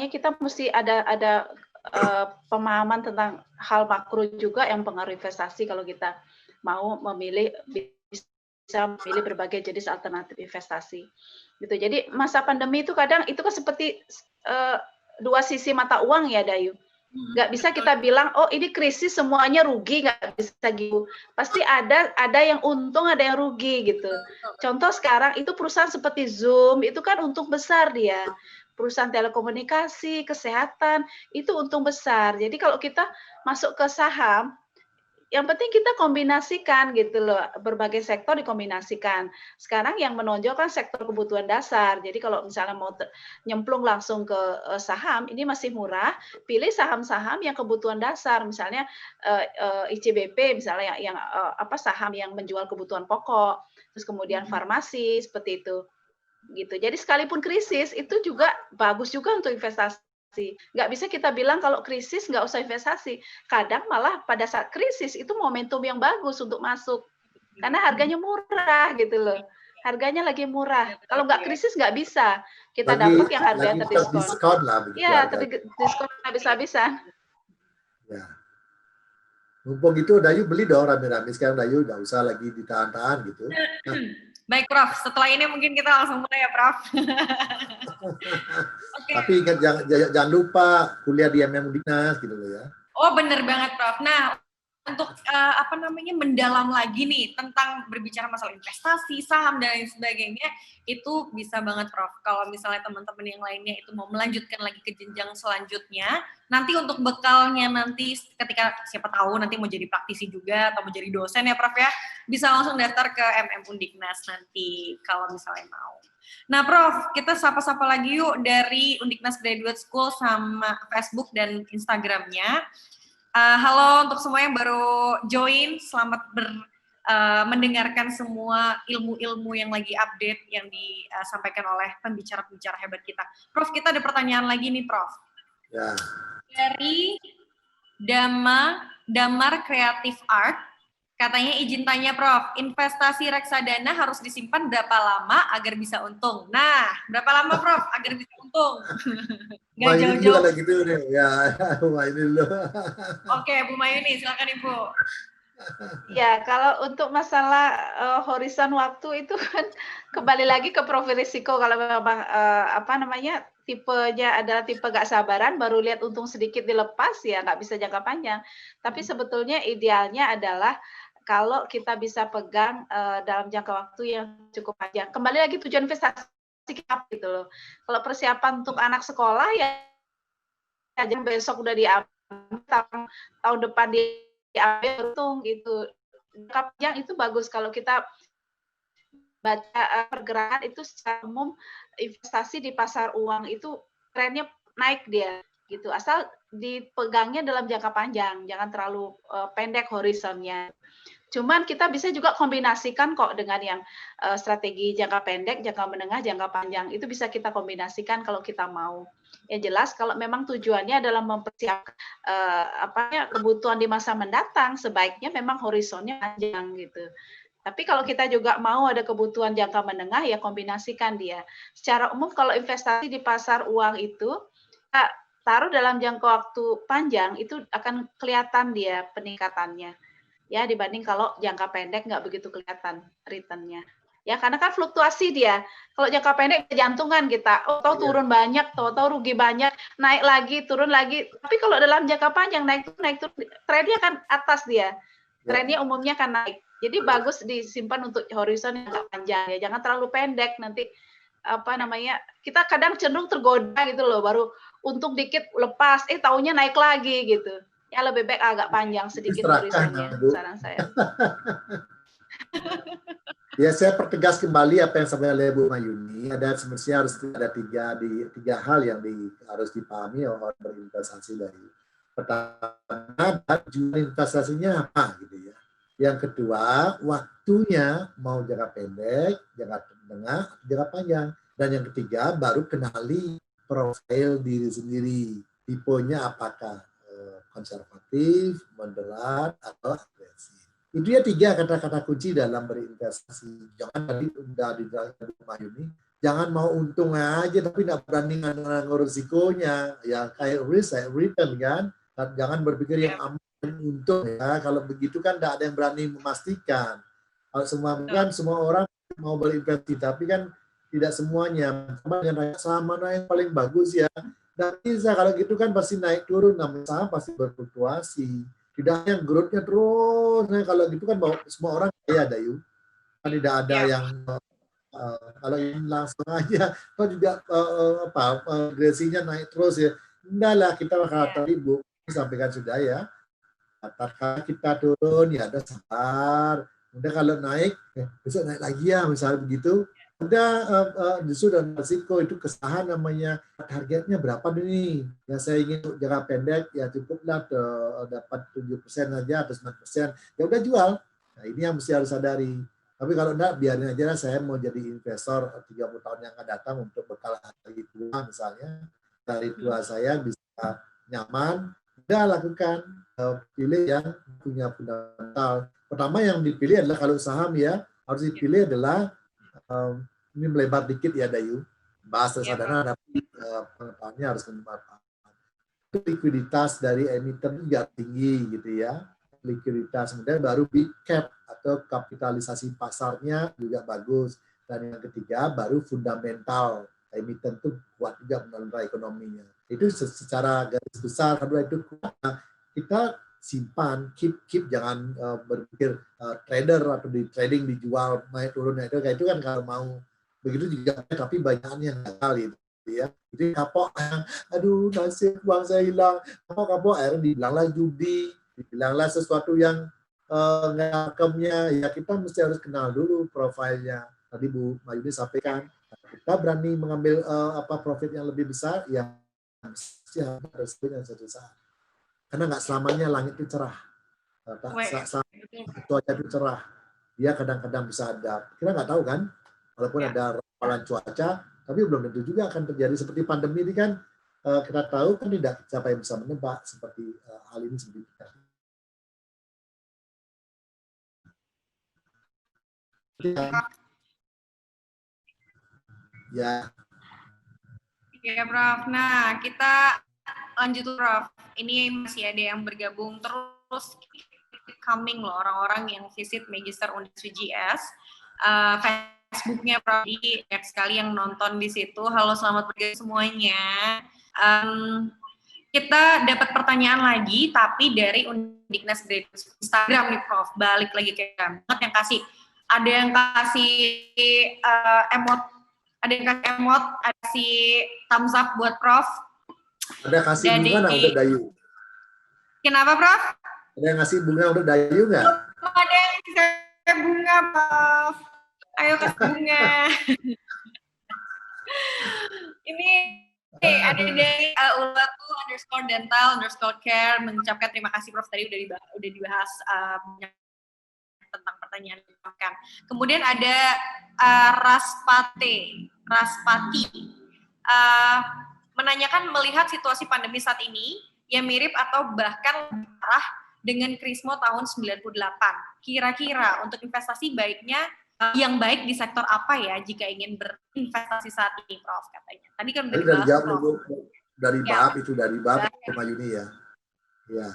kita mesti ada pemahaman tentang hal makro juga yang pengaruh investasi kalau kita mau bisa memilih berbagai jenis alternatif investasi. Gitu. Jadi masa pandemi itu kadang itu kan seperti dua sisi mata uang ya, Dayu. Nggak bisa kita bilang, oh ini krisis semuanya rugi, nggak bisa gitu. Pasti ada yang untung, ada yang rugi gitu. Contoh sekarang itu perusahaan seperti Zoom, itu kan untung besar dia. Perusahaan telekomunikasi, kesehatan, itu untung besar. Jadi kalau kita masuk ke saham, yang penting kita kombinasikan gitu loh, berbagai sektor dikombinasikan. Sekarang yang menonjol kan sektor kebutuhan dasar. Jadi kalau misalnya mau nyemplung langsung ke saham, ini masih murah, pilih saham-saham yang kebutuhan dasar, misalnya ICBP misalnya yang saham yang menjual kebutuhan pokok, terus kemudian farmasi seperti itu. Gitu. Jadi sekalipun krisis itu juga bagus juga untuk investasi. Nggak bisa kita bilang kalau krisis nggak usah investasi. Kadang malah pada saat krisis itu momentum yang bagus untuk masuk. Karena harganya murah gitu loh. Harganya lagi murah. Kalau nggak krisis nggak bisa. Kita dapat yang harganya terdiskon. Iya, terdiskon habis-habisan. Ya. Mumpung itu Dayu beli dong rame-rame. Sekarang Dayu nggak usah lagi ditahan-tahan gitu. Nah. Baik, Prof. Setelah ini mungkin kita langsung mulai ya, Prof. Okay. Tapi ingat jangan lupa kuliah di Undiknas gitu loh ya. Oh, bener banget, Prof. Nah, untuk mendalam lagi nih tentang berbicara masalah investasi, saham dan lain sebagainya, itu bisa banget, Prof. Kalau misalnya teman-teman yang lainnya itu mau melanjutkan lagi ke jenjang selanjutnya, nanti untuk bekalnya nanti ketika siapa tahu nanti mau jadi praktisi juga atau mau jadi dosen ya, Prof ya, bisa langsung daftar ke Undiknas nanti kalau misalnya mau. Nah, Prof, kita sapa-sapa lagi yuk dari Undiknas Graduate School sama Facebook dan Instagramnya. Halo untuk semua yang baru join, selamat mendengarkan semua ilmu-ilmu yang lagi update yang disampaikan oleh pembicara-pembicara hebat kita. Prof, kita ada pertanyaan lagi nih, Prof. Ya. Dari Damar Creative Art, katanya izin tanya, Prof, investasi reksadana harus disimpan berapa lama agar bisa untung? Nah, berapa lama, Prof, agar bisa untung? Nggak jauh-jauh. Kalau gitu nih, ya, Bu Mayuni dulu. Oke, Bu Mayuni, silakan Ibu. Ya, kalau untuk masalah horizon waktu itu kan kembali lagi ke profil risiko. Kalau memang tipenya adalah tipe gak sabaran, baru lihat untung sedikit dilepas ya nggak bisa jangka panjang. Tapi sebetulnya idealnya adalah kalau kita bisa pegang dalam jangka waktu yang cukup panjang. Kembali lagi tujuan investasi siap gitu loh. Kalau persiapan untuk anak sekolah ya jangan besok udah diambil, tahun depan diambil untung gitu. Jangka panjang itu bagus kalau kita baca pergerakan itu secara umum investasi di pasar uang itu trennya naik dia gitu. Asal dipegangnya dalam jangka panjang, jangan terlalu pendek horizonnya. Cuman kita bisa juga kombinasikan kok dengan yang strategi jangka pendek, jangka menengah, jangka panjang. Itu bisa kita kombinasikan kalau kita mau. Ya jelas kalau memang tujuannya adalah mempersiapkan kebutuhan di masa mendatang, sebaiknya memang horizonnya panjang gitu. Tapi kalau kita juga mau ada kebutuhan jangka menengah, ya kombinasikan dia. Secara umum kalau investasi di pasar uang itu, kita taruh dalam jangka waktu panjang, itu akan kelihatan dia peningkatannya. Ya, dibanding kalau jangka pendek nggak begitu kelihatan return-nya. Ya, karena kan fluktuasi dia. Kalau jangka pendek jantungan kita, tahu turun banyak, tahu rugi banyak, naik lagi, turun lagi. Tapi kalau dalam jangka panjang naik turun, trennya kan atas dia. Trennya umumnya kan naik. Jadi bagus disimpan untuk horizon yang agak panjang ya. Jangan terlalu pendek nanti kita kadang cenderung tergoda gitu loh, baru untung dikit lepas, taunya naik lagi gitu. Ya lebih baik agak panjang sedikit horizonnya, saran saya. Ya, saya pertegas kembali apa yang disampaikan oleh Bu Mayuni. Sebenarnya harus ada tiga hal yang harus dipahami oleh berinvestasi dari. Pertama, tujuan investasinya apa gitu ya. Yang kedua, waktunya mau jangka pendek, jangka menengah, jangka panjang. Dan yang ketiga, baru kenali profil diri sendiri. Tipenya apakah konservatif, moderat, atau agresif. Itu ya 3 kata-kata kunci dalam berinvestasi. Jangan tadi udah dijelaskan Mbak Yuni, jangan mau untung aja tapi nggak berani ngurus risikonya. Ya kayak risk, kayak return kan. Jangan berpikir yang aman untung ya. Kalau begitu kan nggak ada yang berani memastikan. Kalau semua orang mau berinvestasi, tapi kan tidak semuanya. Saham mana yang paling bagus ya? Nggak bisa, kalau gitu kan pasti naik turun, namanya saham pasti berfluktuasi. Tidak yang growth-nya terus, nah, kalau gitu kan semua orang kaya Dayu. Kan tidak ada yang kalau yang langsung aja, atau juga agresinya naik terus ya. Enggak lah, kita tadi Bu sampaikan sudah ya. Katakan kita turun, ya ada sabar. Udah kalau naik, besok naik lagi ya, misalnya begitu. Udah justru dan risiko itu kesalahan namanya. Targetnya berapa nih? Yang saya ingin jangka pendek ya cukuplah dapat 7% aja atau 9%. Ya udah jual. Nah, ini yang mesti harus sadari. Tapi kalau enggak, biarin aja saya mau jadi investor 30 tahun yang akan datang untuk bekal hari tua misalnya. Hari tua saya bisa nyaman, udah lakukan. Pilih yang punya fundamental. Pertama yang dipilih adalah kalau saham ya, harus dipilih adalah ini melebar dikit ya Dayu, bahasa sederhana tapi pengetahuannya harus bermanfaat. Likuiditas dari emiten juga tinggi gitu ya, likuiditas, kemudian baru big cap atau kapitalisasi pasarnya juga bagus, dan yang ketiga baru fundamental, emiten itu kuat juga menurut ekonominya. Itu secara garis besar. Kedua itu kita simpan, keep jangan berpikir trader atau di trading dijual naik turun itu kan kalau mau begitu juga, tapi banyaknya gagal gitu ya. Jadi kapok, aduh nasib uang saya hilang, kapok akhirnya dibilanglah judi, dibilanglah sesuatu yang ngakamnya. Ya kita mesti harus kenal dulu profilnya. Tadi Bu Mayuni sampaikan, kita berani mengambil profit yang lebih besar, ya mesti ada resikonya suatu saat. Karena nggak selamanya langit itu cerah, cuaca itu cerah. Dia kadang-kadang bisa ada, kita nggak tahu kan, walaupun ada ramalan cuaca, tapi belum tentu juga akan terjadi seperti pandemi ini kan. Kita tahu kan tidak siapa yang bisa menebak seperti hal ini seperti kita. Ya. Ya, Prof. Nah, kita lanjut, Prof. Ini masih ada yang bergabung terus coming loh, orang-orang yang visit Magister Undip-UGS. Facebooknya Prof. Banyak sekali yang nonton di situ. Halo, selamat bergabung semuanya. Kita dapat pertanyaan lagi, tapi dari Undiknas Instagram nih, Prof. Balik lagi ke banget yang ada yang kasih Ada yang kasih emot, ada si thumbs up buat Prof. Ada kasih bunga nggak untuk Dayu? Kenapa, Prof? Ada yang ngasih bunga untuk Dayu nggak? Belum ada yang kasih bunga, Prof. Ayo kasih bunga. Ini ada dari @ulatu_dental_care mengucapkan terima kasih Prof, tadi udah dibahas tentang pertanyaan kan. Kemudian ada Raspati menanyakan melihat situasi pandemi saat ini yang mirip atau bahkan parah dengan Krismo tahun 98. Kira-kira untuk investasi baiknya yang baik di sektor apa ya jika ingin berinvestasi saat ini, Prof, katanya. Tadi kan udah dibahas, Prof. Dari bab itu, dari bab sama Yuni ya. Ya.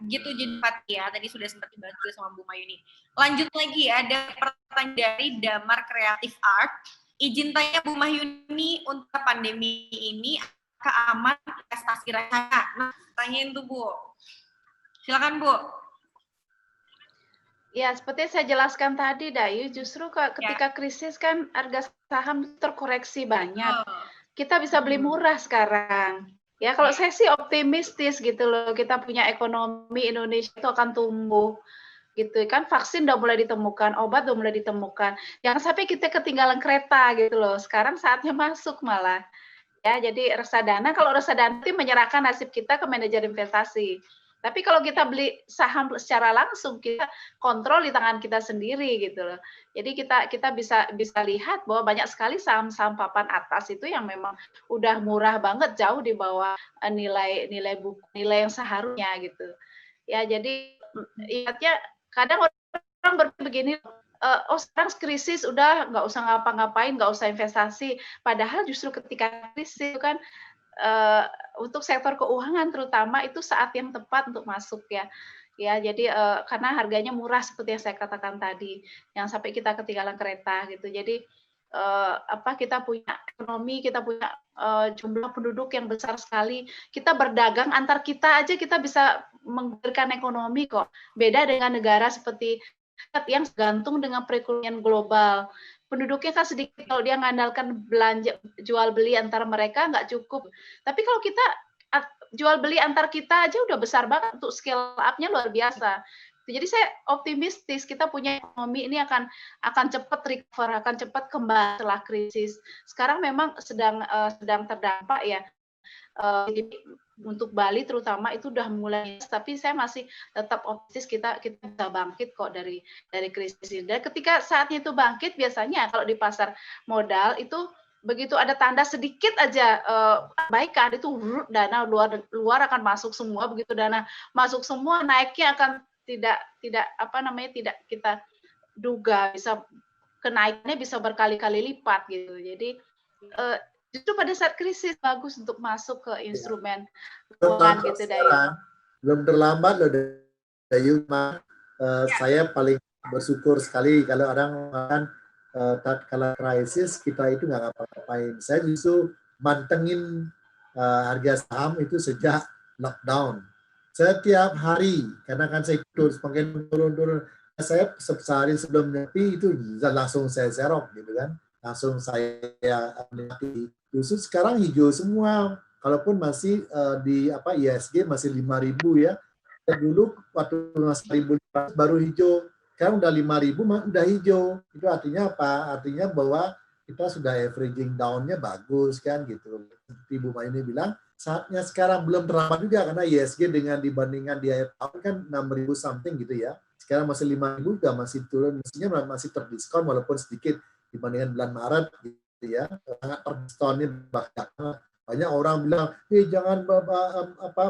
Gitu jadi ya, tadi sudah sempat dibahas juga sama Bu Mayuni. Lanjut lagi, ada pertanyaan dari Damar Creative Art. Izin tanya Bu Mayuni, untuk pandemi ini apakah aman investasi reksadana? Nah, tanyain tuh Bu. Silakan Bu. Ya, seperti saya jelaskan tadi, Dayu, justru ketika krisis kan harga saham terkoreksi banyak. Kita bisa beli murah sekarang. Ya, kalau saya sih optimistis gitu loh, kita punya ekonomi Indonesia itu akan tumbuh. Gitu kan, vaksin udah mulai ditemukan, obat udah mulai ditemukan. Jangan sampai kita ketinggalan kereta gitu loh. Sekarang saatnya masuk malah. Ya, jadi reksadana, kalau reksadana itu menyerahkan nasib kita ke manajer investasi. Tapi kalau kita beli saham secara langsung, kita kontrol di tangan kita sendiri gitu loh. Jadi kita bisa lihat bahwa banyak sekali saham-saham papan atas itu yang memang udah murah banget, jauh di bawah nilai yang seharusnya gitu. Ya, jadi ingatnya kadang orang berpikir begini, oh sekarang krisis udah nggak usah ngapa-ngapain, nggak usah investasi. Padahal justru ketika krisis itu kan untuk sektor keuangan terutama itu saat yang tepat untuk masuk ya. Ya, jadi karena harganya murah seperti yang saya katakan tadi, yang sampai kita ketinggalan kereta gitu. Jadi kita punya ekonomi, kita punya jumlah penduduk yang besar sekali. Kita berdagang antar kita aja kita bisa menggerakkan ekonomi kok. Beda dengan negara seperti yang gantung dengan perekonomian global. Penduduknya kan sedikit, kalau dia mengandalkan belanja jual beli antara mereka nggak cukup. Tapi kalau kita jual beli antar kita aja udah besar banget, untuk scale up-nya luar biasa. Jadi saya optimistis kita punya ekonomi ini akan cepat recover, akan cepat kembali setelah krisis. Sekarang memang sedang terdampak ya. Jadi untuk Bali terutama itu udah mulai, tapi saya masih tetap optimis kita bisa bangkit kok dari krisis ini. Dan ketika saatnya itu bangkit, biasanya kalau di pasar modal itu begitu ada tanda sedikit aja baikan itu dana luar akan masuk semua, begitu dana masuk semua naiknya akan tidak tidak kita duga, bisa kenaikannya bisa berkali-kali lipat gitu. Jadi justru pada saat krisis bagus untuk masuk ke instrumen keuangan gitu, Dayu. Belum terlambat loh, Dayu. Saya paling bersyukur sekali kalau orang kan tatkala krisis kita itu nggak ngapa-ngapain. Saya justru mantengin harga saham itu sejak lockdown. Setiap hari, karena kan saya terus makin turun-turun. Saya sehari sebelum nyepi itu langsung saya serok gitu kan. Langsung saya amati. Justru sekarang hijau semua. Kalaupun masih di ISG masih 5.000 ya. Dulu waktu masih 1.500 baru hijau. Sekarang udah 5.000 udah hijau. Itu artinya apa? Artinya bahwa kita sudah averaging down-nya bagus kan gitu. Seperti Bu Mayuni bilang, saatnya sekarang belum terlambat juga karena ISG dengan dibandingkan di akhir tahun kan 6.000 something gitu ya. Sekarang masih 5.000 juga masih turun, mestinya masih terdiskon walaupun sedikit dibandingkan bulan Maret gitu ya. Sangat terdiskonnya bahkan banyak orang bilang, jangan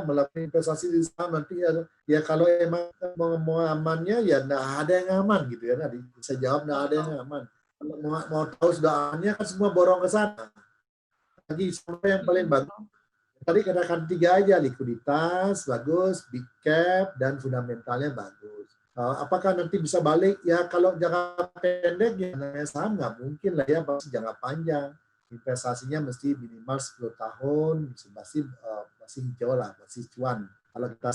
melakukan investasi di saham nanti ya kalau emang mau amannya ya nggak ada yang aman gitu ya. Nanti saya jawab nggak ada yang aman. Kalau mau tahu sudah amannya kan semua borong ke sana. Lagi sampai yang paling bagus. Tadi katakan 3 aja, likuiditas bagus, big cap, dan fundamentalnya bagus. Apakah nanti bisa balik? Ya kalau jangka pendek ya namanya saham nggak mungkin lah ya, pasti jangka panjang. Investasinya mesti minimal 10 tahun, masih hijau lah, masih cuan. Kalau kita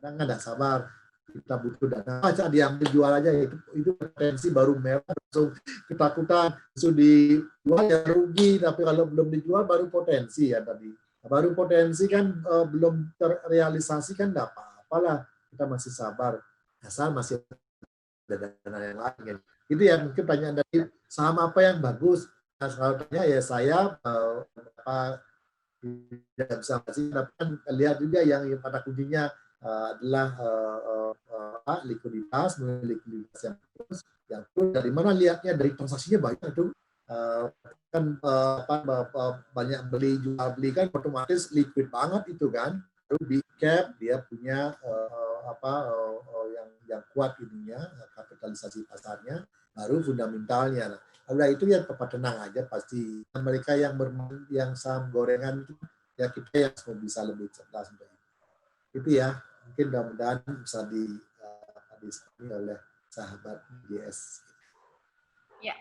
kadang nggak sabar, kita butuh dana, aja diambil jual aja, itu potensi baru merah, langsung ketakutan, langsung dijual ya rugi, tapi kalau belum dijual baru potensi ya tadi. Baru potensi kan belum terrealisasi kan enggak apa-apa lah, kita masih sabar, asal masih ada dana yang lain. Itu ya mungkin pertanyaan dari saham apa yang bagus. Nah, kalau tanya ya saya tidak bisa masih, tapi kan lihat juga yang pada kuncinya adalah likuiditas yang terus, yang terus dari mana lihatnya, dari transaksinya banyak itu kan banyak beli jual beli kan otomatis liquid banget itu kan, lalu big cap dia punya yang kuat ininya kapitalisasi pasarnya, baru fundamentalnya. Udah itu ya tempat tenang aja pasti. Mereka yang bermain yang saham gorengan itu ya kita yang bisa lebih cerdas untuk itu ya. Mungkin mudah-mudahan bisa disepakati oleh sahabat GS. Ya,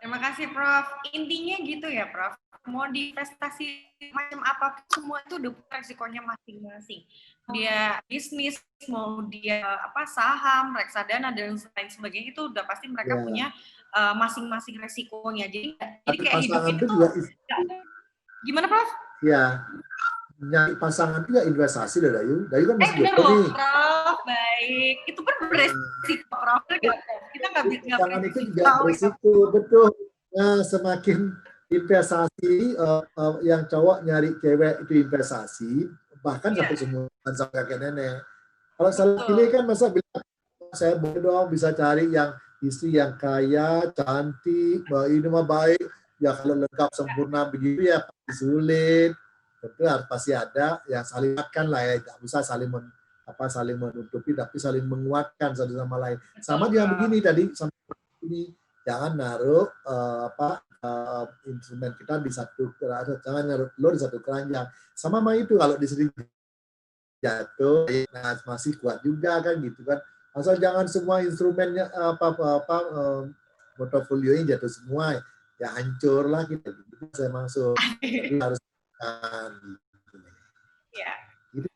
terima kasih Prof. Intinya gitu ya Prof. Mau divestasi macam apa semua itu udah resikonya masing-masing. Dia bisnis, mau dia saham, reksadana dan lain sebagainya itu udah pasti mereka punya masing-masing resikonya. Jadi kayak hidup itu gimana Prof? Ya, nyari pasangan juga investasi loh Dayu. Dayu kan masih benar loh Prof, baik. Itu kan beresiko Prof. Kita nggak pasangan itu juga beresiko, betul. Nah, semakin investasi yang cowok nyari cewek itu investasi, bahkan sampai semua sampai kakek nenek. Kalau salah pilih kan masa bilang saya boleh dong bisa cari yang istri yang kaya, cantik, ini mah baik. Ya kalau lengkap sempurna begitu ya pasti sulit. Tentu harus pasti ada yang saling menguatkan lah ya, tidak bisa saling menutupi, tapi saling menguatkan satu sama lain. Sama dia begini tadi, sama ini jangan naruh instrumen kita di satu keranjang, jangan naruh telur di satu keranjang. Sama itu kalau disering jatuh, nah masih kuat juga kan gitu kan. Asal jangan semua instrumennya portofolionya jatuh semua, ya hancur lah kita. Gitu saya maksud. Jadi harus ya. Gitu.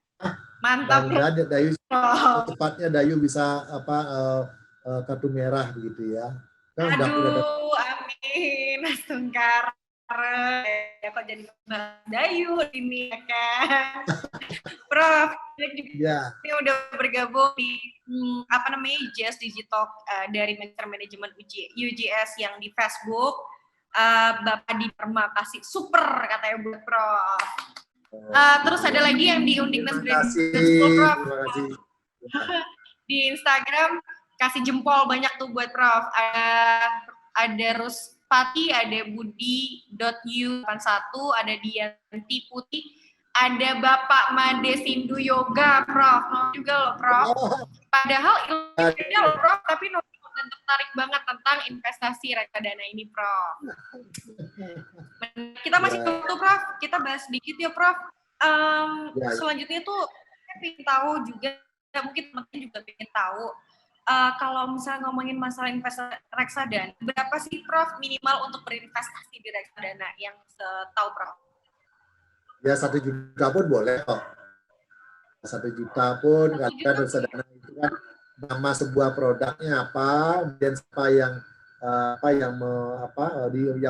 Mantap dan Dayu cepatnya Dayu bisa kartu merah begitu ya. Nah, aduh, amin. Tungkar. Ya kok jadi Dayu ini ya kan. Prof, ini udah bergabung di UJS Digital dari Manajemen UJS yang di Facebook. Bapak Di terima kasih super katanya buat Prof. Terus ada lagi yang di Undiknas Prof. Di Instagram kasih jempol banyak tuh buat Prof. Ada Ruspati, ada Budi.u81, ada Dianti Putih, ada Bapak Made Sindu Yoga, Prof. No juga loh, Prof. Padahal ilmunya loh, Prof. Tapi dan tertarik banget tentang investasi reksadana ini, Prof. Kita masih waktu, Prof. Kita bahas sedikit ya, Prof. Selanjutnya tuh saya ingin tahu juga, mungkin teman-teman juga ingin tahu, kalau misalnya ngomongin masalah investasi reksadana, berapa sih, Prof, minimal untuk berinvestasi di reksadana yang setahu Prof? Ya 1 juta pun boleh kok. 1 juta pun, karena reksadana itu kan nama sebuah produknya apa, dan siapa yang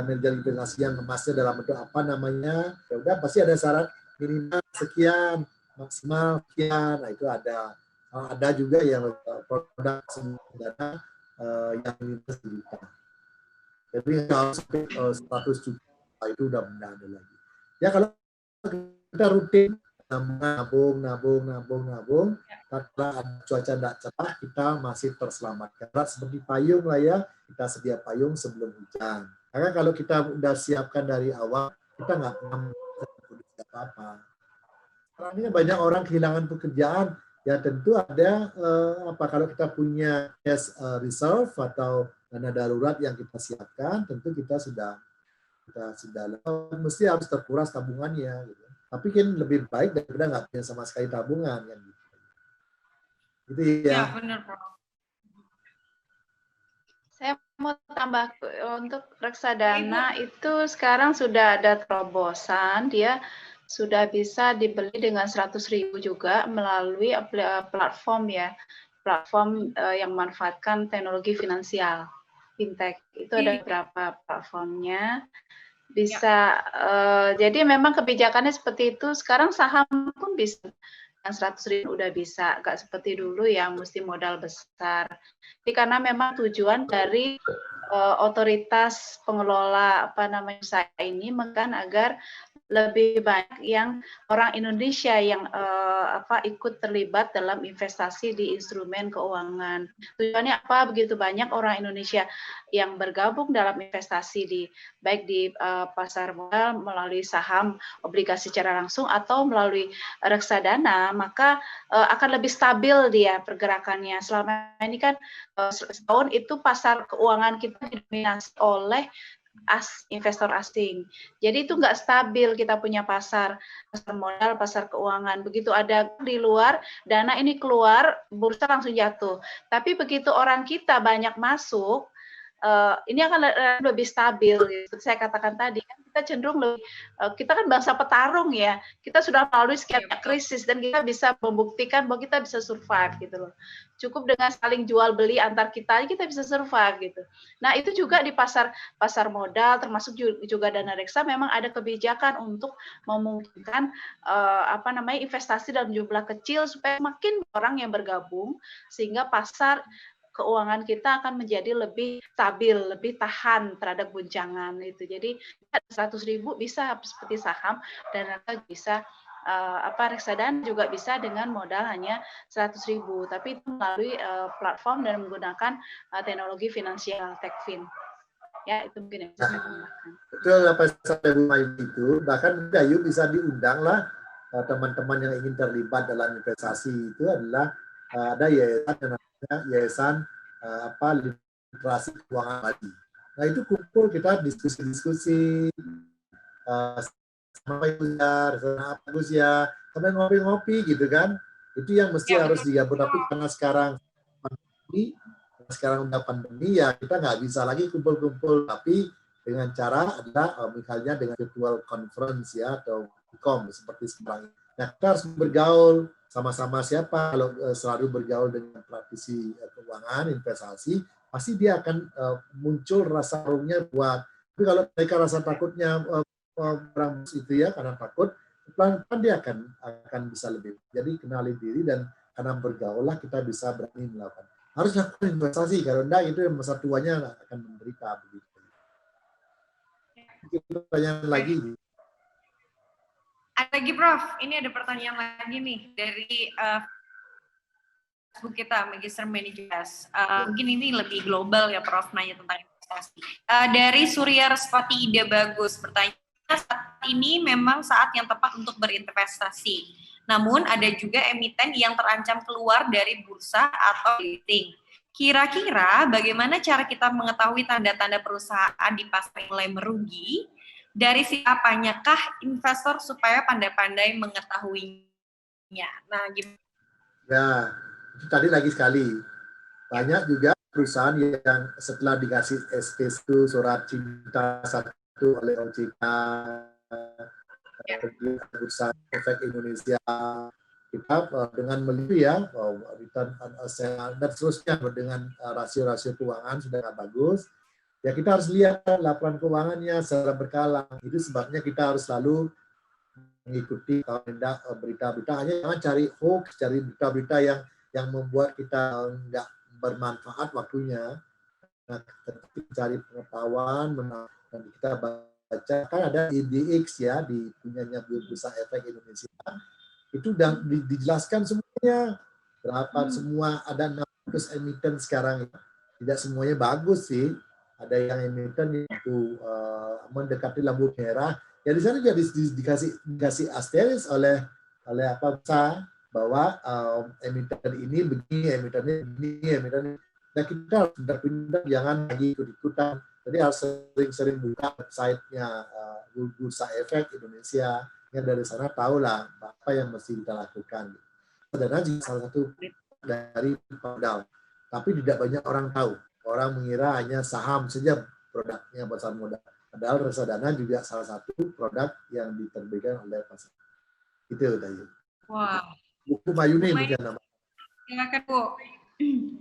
menjadi investasi yang emasnya dalam bentuk apa namanya, ya udah pasti ada syarat minimal sekian, maksimal sekian, nah itu ada. Ada juga yang produk dana yang minimal 1 juta. Jadi kalau sampai 100 juta itu udah benda ada lagi. Ya kalau kita rutin nabung, karena cuaca tidak cerah, kita masih terselamatkan. Seperti payung lah ya, kita sedia payung sebelum hujan. Karena kalau kita udah siapkan dari awal, kita nggak pernah apa-apa. Sekarang ini banyak orang kehilangan pekerjaan, ya tentu ada kalau kita punya cash reserve atau dana darurat yang kita siapkan, tentu kita sudah mesti harus terkuras tabungannya. Gitu. Tapi kan lebih baik daripada nggak punya sama sekali tabungan kan gitu. Gitu ya. Ya benar, Prof. Saya mau tambah untuk reksadana itu sekarang sudah ada terobosan, dia sudah bisa dibeli dengan 100.000 juga melalui platform ya. platform yang memanfaatkan teknologi finansial, fintech. Itu ada beberapa platformnya. Bisa, jadi memang kebijakannya seperti itu. Sekarang saham pun bisa. Yang 100.000 udah bisa, nggak seperti dulu yang mesti modal besar. Jadi karena memang tujuan dari otoritas pengelola usaha ini agar lebih banyak yang orang Indonesia yang ikut terlibat dalam investasi di instrumen keuangan. Tujuannya apa? Begitu banyak orang Indonesia yang bergabung dalam investasi baik di pasar modal melalui saham, obligasi secara langsung atau melalui reksadana, maka akan lebih stabil dia pergerakannya. Selama ini kan setahun itu pasar keuangan kita didominasi oleh investor asing. Jadi itu nggak stabil kita punya pasar modal, pasar keuangan. Begitu ada di luar, dana ini keluar, bursa langsung jatuh. Tapi begitu orang kita banyak masuk, ini akan lebih stabil. Seperti saya katakan tadi, kan kita cenderung lebih, kita kan bangsa petarung ya. Kita sudah melalui sekian krisis dan kita bisa membuktikan bahwa kita bisa survive gitu loh. Cukup dengan saling jual beli antar kita bisa survive gitu. Nah itu juga di pasar modal, termasuk juga dana reksa, memang ada kebijakan untuk memungkinkan investasi dalam jumlah kecil supaya makin orang yang bergabung sehingga pasar keuangan kita akan menjadi lebih stabil, lebih tahan terhadap guncangan itu. Jadi 100.000 bisa seperti saham dan bisa reksadana juga bisa dengan modal hanya 100.000, tapi itu melalui platform dan menggunakan teknologi finansial Techfin. Ya, itu mungkin yang bisa saya tambahkan. Betul apa sampai rumah itu, bahkan Ayu bisa diundang lah teman-teman yang ingin terlibat dalam investasi itu adalah ada yayasan yang namanya yayasan literasi keuangan lagi. Nah itu kumpul kita diskusi-diskusi sama apa bagus ya, sampai ngopi-ngopi gitu kan. Itu yang mesti harus digabung. Tapi karena sekarang udah pandemi ya kita nggak bisa lagi kumpul-kumpul, tapi dengan cara adalah misalnya dengan virtual conference ya atau e-com seperti sekarang. Nah kita harus bergaul sama-sama siapa, kalau selalu bergaul dengan praktisi keuangan, investasi, pasti dia akan muncul rasa tarungnya kuat. Tapi kalau mereka rasa takutnya orang itu ya karena takut, pelan-pelan dia akan bisa lebih. Jadi kenali diri dan karena bergaul lah kita bisa berani melakukan. Harus lakukan investasi, kalau enggak itu masa tuanya akan menderita begitu. Itu pertanyaan lagi. Ada lagi Prof, ini ada pertanyaan lagi nih dari Facebook kita, Magister Managers. Mungkin ini lebih global ya Prof, nanya tentang investasi. Dari Surya Respati Ide Bagus, bertanya, saat ini memang saat yang tepat untuk berinvestasi. Namun ada juga emiten yang terancam keluar dari bursa atau listing. Kira-kira bagaimana cara kita mengetahui tanda-tanda perusahaan di pasar mulai merugi? Dari siapanyakah investor supaya pandai-pandai mengetahuinya? Nah, gimana? Ya, itu tadi lagi sekali. Banyak juga perusahaan yang setelah dikasih SP1 surat cinta satu oleh OJK, Bursa Efek Indonesia, kita dengan melihat ya return on asset dan seterusnya dengan rasio-rasio keuangan sudah sangat bagus. Ya kita harus lihat laporan keuangannya secara berkala. Itu sebabnya kita harus selalu mengikuti berita-berita. Hanya jangan cari hoax, cari berita-berita yang membuat kita nggak bermanfaat waktunya. Nah, kita cari pengetahuan, dan kita baca kan ada IDX ya di punyanya Bursa Efek Indonesia. Itu udah dijelaskan semuanya. Berapa semua ada 600 emiten sekarang. Tidak semuanya bagus sih. Ada yang emiten itu mendekati lampu merah. Ya di sana juga dikasih asteris oleh bursa bahwa emiten ini begini, emitennya begini, emitennya. Nah kita harus pintar-pintar, jangan lagi ikut-ikutan. Jadi harus sering-sering buka website-nya Bursa Efek Indonesia. Yang dari sana tahulah apa yang mesti kita lakukan. Dana juga salah satu dari modal, tapi tidak banyak orang tahu. Orang mengira hanya saham saja produknya pasar modal. Padahal reksadana juga salah satu produk yang diterbitkan oleh pasar. Itu tadi. Wah. Buku Mayuni mungkin nama. Silakan Bu.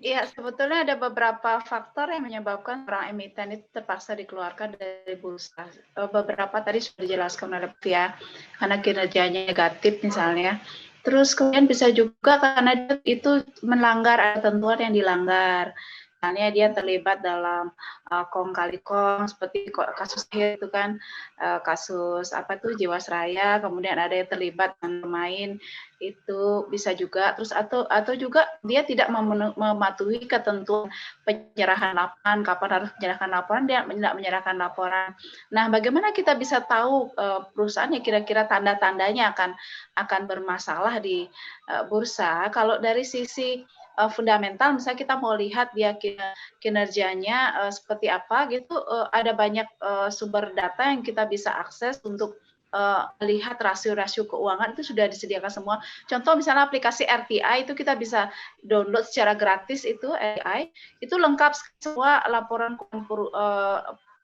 Iya, sebetulnya ada beberapa faktor yang menyebabkan orang emiten itu terpaksa dikeluarkan dari bursa. Beberapa tadi sudah dijelaskan oleh Pia, karena kinerjanya negatif misalnya. Terus kemudian bisa juga karena itu melanggar ketentuan yang dilanggar. Misalnya dia terlibat dalam kong kali kong, seperti kasus itu kan, kasus apa tuh Jiwasraya, kemudian ada yang terlibat dengan pemain itu bisa juga. Terus atau juga dia tidak mematuhi ketentuan penyerahan laporan, kapan harus menyerahkan laporan, dia tidak menyerahkan laporan. Nah, bagaimana kita bisa tahu perusahaan yang kira-kira tanda-tandanya akan bermasalah di bursa? Kalau dari sisi fundamental, misalnya kita mau lihat dia kinerjanya seperti apa gitu, ada banyak sumber data yang kita bisa akses untuk melihat rasio-rasio keuangan itu sudah disediakan semua. Contoh misalnya aplikasi RTI itu kita bisa download secara gratis itu RTI, itu lengkap semua laporan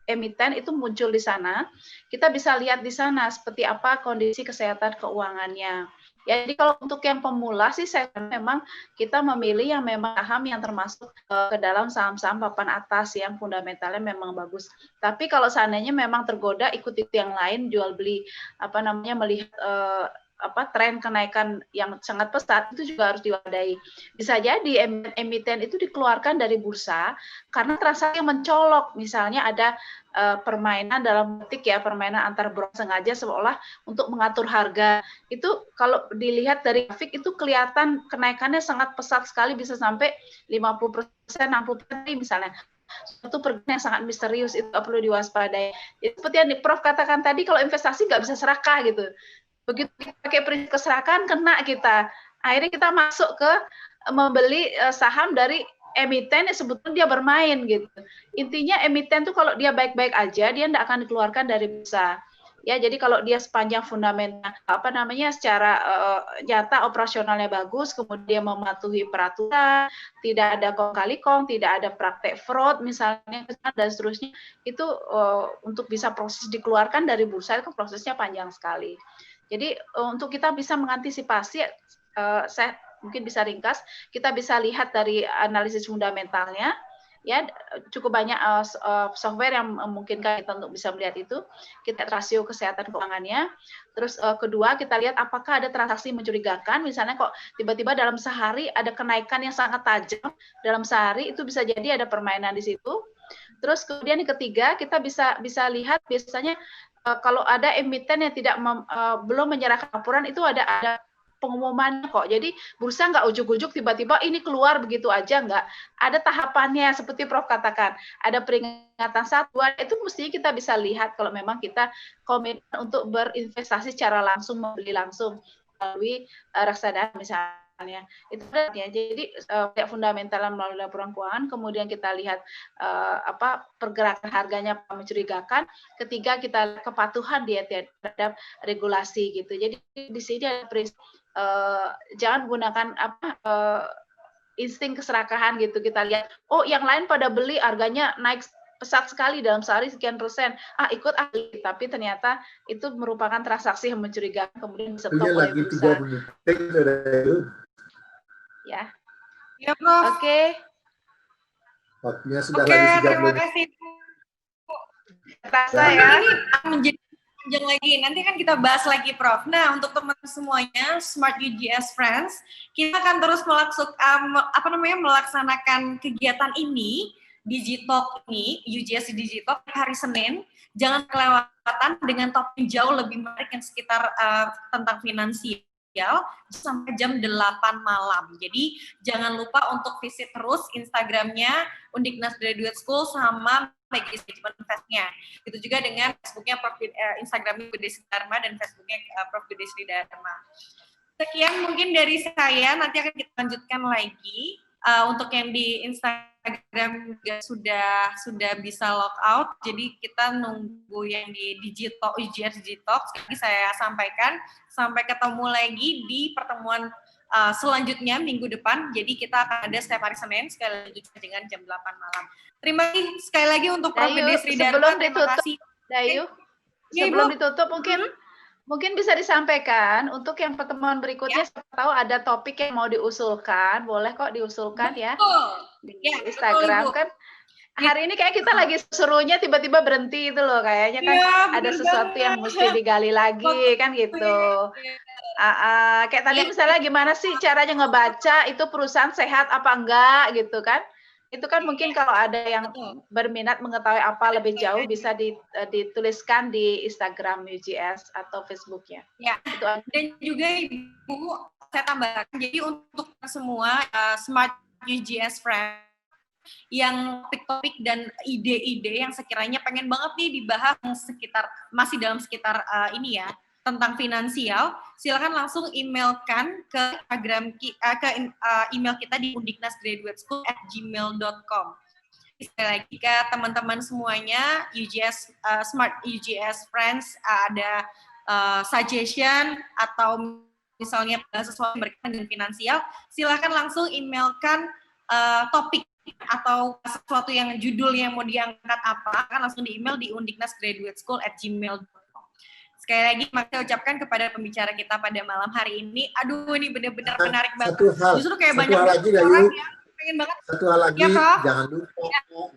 emiten itu muncul di sana. Kita bisa lihat di sana seperti apa kondisi kesehatan keuangannya. Jadi kalau untuk yang pemula sih saya memang kita memilih yang memang saham yang termasuk ke dalam saham-saham papan atas yang fundamentalnya memang bagus. Tapi kalau seandainya memang tergoda ikut-ikut yang lain jual beli melihat tren kenaikan yang sangat pesat itu juga harus diwaspadai. Bisa jadi emiten itu dikeluarkan dari bursa karena transaksi yang mencolok, misalnya ada permainan dalam petik ya, permainan antar broker sengaja seolah untuk mengatur harga. Itu kalau dilihat dari grafik itu kelihatan kenaikannya sangat pesat sekali, bisa sampai 50%, 60% misalnya. Itu pergerakan yang sangat misterius, itu perlu diwaspadai. Jadi, seperti yang Prof katakan tadi, kalau investasi nggak bisa serakah gitu. Begitu kita pakai prinsip keserakahan, kena kita. Akhirnya kita masuk ke membeli saham dari emiten yang sebetulnya dia bermain gitu. Intinya emiten tuh kalau dia baik-baik aja, dia tidak akan dikeluarkan dari bursa. Ya, jadi kalau dia sepanjang fundamental secara nyata operasionalnya bagus, kemudian mematuhi peraturan, tidak ada kong kali kong, tidak ada praktek fraud misalnya dan seterusnya, itu untuk bisa proses dikeluarkan dari bursa itu prosesnya panjang sekali. Jadi untuk kita bisa mengantisipasi, saya mungkin bisa ringkas, kita bisa lihat dari analisis fundamentalnya, ya cukup banyak software yang memungkinkan kita untuk bisa melihat itu. Kita rasio kesehatan keuangannya. Terus kedua kita lihat apakah ada transaksi mencurigakan, misalnya kok tiba-tiba dalam sehari ada kenaikan yang sangat tajam dalam sehari, itu bisa jadi ada permainan di situ. Terus kemudian yang ketiga kita bisa lihat biasanya kalau ada emiten yang belum menyerahkan laporan itu ada pengumuman kok. Jadi bursa nggak ujuk-ujuk tiba-tiba ini keluar begitu aja, nggak. Ada tahapannya seperti Prof katakan. Ada peringatan 1, 2, itu mestinya kita bisa lihat kalau memang kita komitmen untuk berinvestasi secara langsung, membeli langsung melalui reksadana misalnya. Itu ya. Jadi fundamental melalui laporan keuangan, kemudian kita lihat pergerakan harganya mencurigakan, ketiga kita kepatuhan dia terhadap regulasi gitu. Jadi di sini ada jangan gunakan insting keserakahan gitu. Kita lihat, oh yang lain pada beli harganya naik pesat sekali dalam sehari sekian persen, ikut tapi ternyata itu merupakan transaksi yang mencurigakan, kemudian stop oleh bursa. Ya. Ya, Prof. Oke. Waktunya sudah lagi 30 terima kasih. Terasa ya. Menjadi panjang lagi. Nanti kan kita bahas lagi, Prof. Nah, untuk teman semuanya, Smart UGS Friends, kita akan terus melaksanakan kegiatan ini, Digitalk ini, UGS Digitalk hari Senin. Jangan kelewatan dengan topik jauh lebih menarik yang sekitar tentang finansial sampai jam 8 malam. Jadi jangan lupa untuk visit terus Instagramnya Undiknas Graduate School sama Management Investnya. Itu juga dengan Facebooknya Instagramnya Budi Dharma dan Facebooknya Prof. Budi Dharma. Sekian mungkin dari saya, nanti akan kita lanjutkan lagi. Untuk yang di Instagram juga sudah bisa log out, jadi kita nunggu yang di Digitalk, UGS Digitalk. Sekali saya sampaikan, sampai ketemu lagi di pertemuan selanjutnya minggu depan. Jadi kita akan ada setiap hari Senin, sekali lagi dengan jam 8 malam. Terima kasih sekali lagi untuk Prof. Budi Sri Dharma. Terima kasih. Dayu, sebelum ditutup mungkin Mungkin bisa disampaikan untuk yang pertemuan berikutnya, siapa tahu ada topik yang mau diusulkan, boleh kok diusulkan ya di Instagram betul, kan. Hari ini kayak kita lagi serunya tiba-tiba berhenti itu loh, kayaknya kan ada sesuatu yang mesti digali lagi kan gitu. Kayak tadi misalnya gimana sih caranya ngebaca itu perusahaan sehat apa enggak gitu kan. Itu kan mungkin kalau ada yang berminat mengetahui apa lebih jauh bisa dituliskan di Instagram UGS atau Facebook-nya. Ya, itu. Dan juga Ibu, saya tambahkan, jadi untuk semua Smart UGS Friends yang topik-topik dan ide-ide yang sekiranya pengen banget nih dibahas masih dalam sekitar ini ya, tentang finansial, silakan langsung emailkan ke Instagram email kita di undiknasgraduateschool@gmail.com. Sekali lagi ke teman-teman semuanya, UGS Smart UGS Friends, ada suggestion atau misalnya sesuatu yang berkaitan dengan finansial, silakan langsung emailkan topik atau sesuatu yang judulnya mau diangkat apa, kan langsung di email di undiknasgraduateschool@gmail.com. Sekali lagi, saya ucapkan kepada pembicara kita pada malam hari ini. Aduh, ini benar-benar menarik banget. Justru kayak banyak orang yang pengen banget. Satu hal lagi,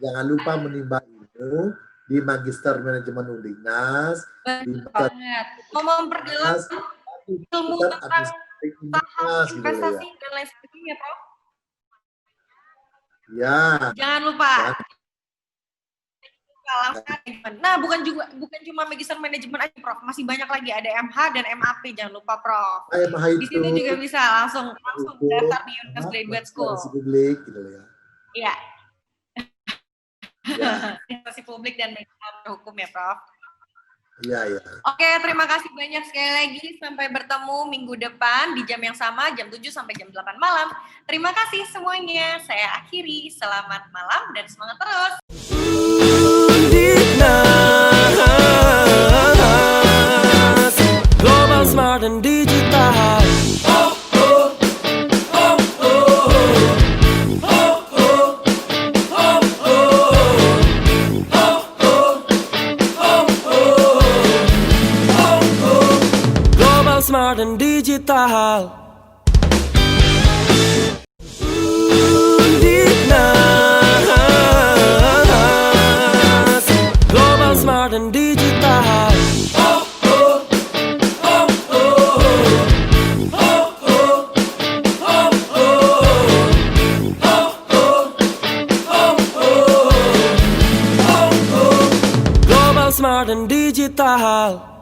jangan lupa menimba ilmu di Magister Manajemen Undiknas. Betul banget. Mau memperdalam ilmu tentang investasi dan lain sebagainya, Prof. Ya. Jangan lupa. Nah, bukan cuma Magister Manajemen aja, Prof. Masih banyak lagi, ada MH dan MAP, jangan lupa, Prof. Di situ juga bisa langsung daftar di Universitas Graduate School. Publik gitu ya. Iya. Administrasi publik dan manajemen hukum ya, Prof. Iya. Oke, terima kasih banyak sekali lagi. Sampai bertemu minggu depan di jam yang sama, jam 7 sampai jam 8 malam. Terima kasih semuanya. Saya akhiri. Selamat malam dan semangat terus. Global, smart, and digital. Global, smart, and digital. Global, smart, and digital. Global, smart, and digital.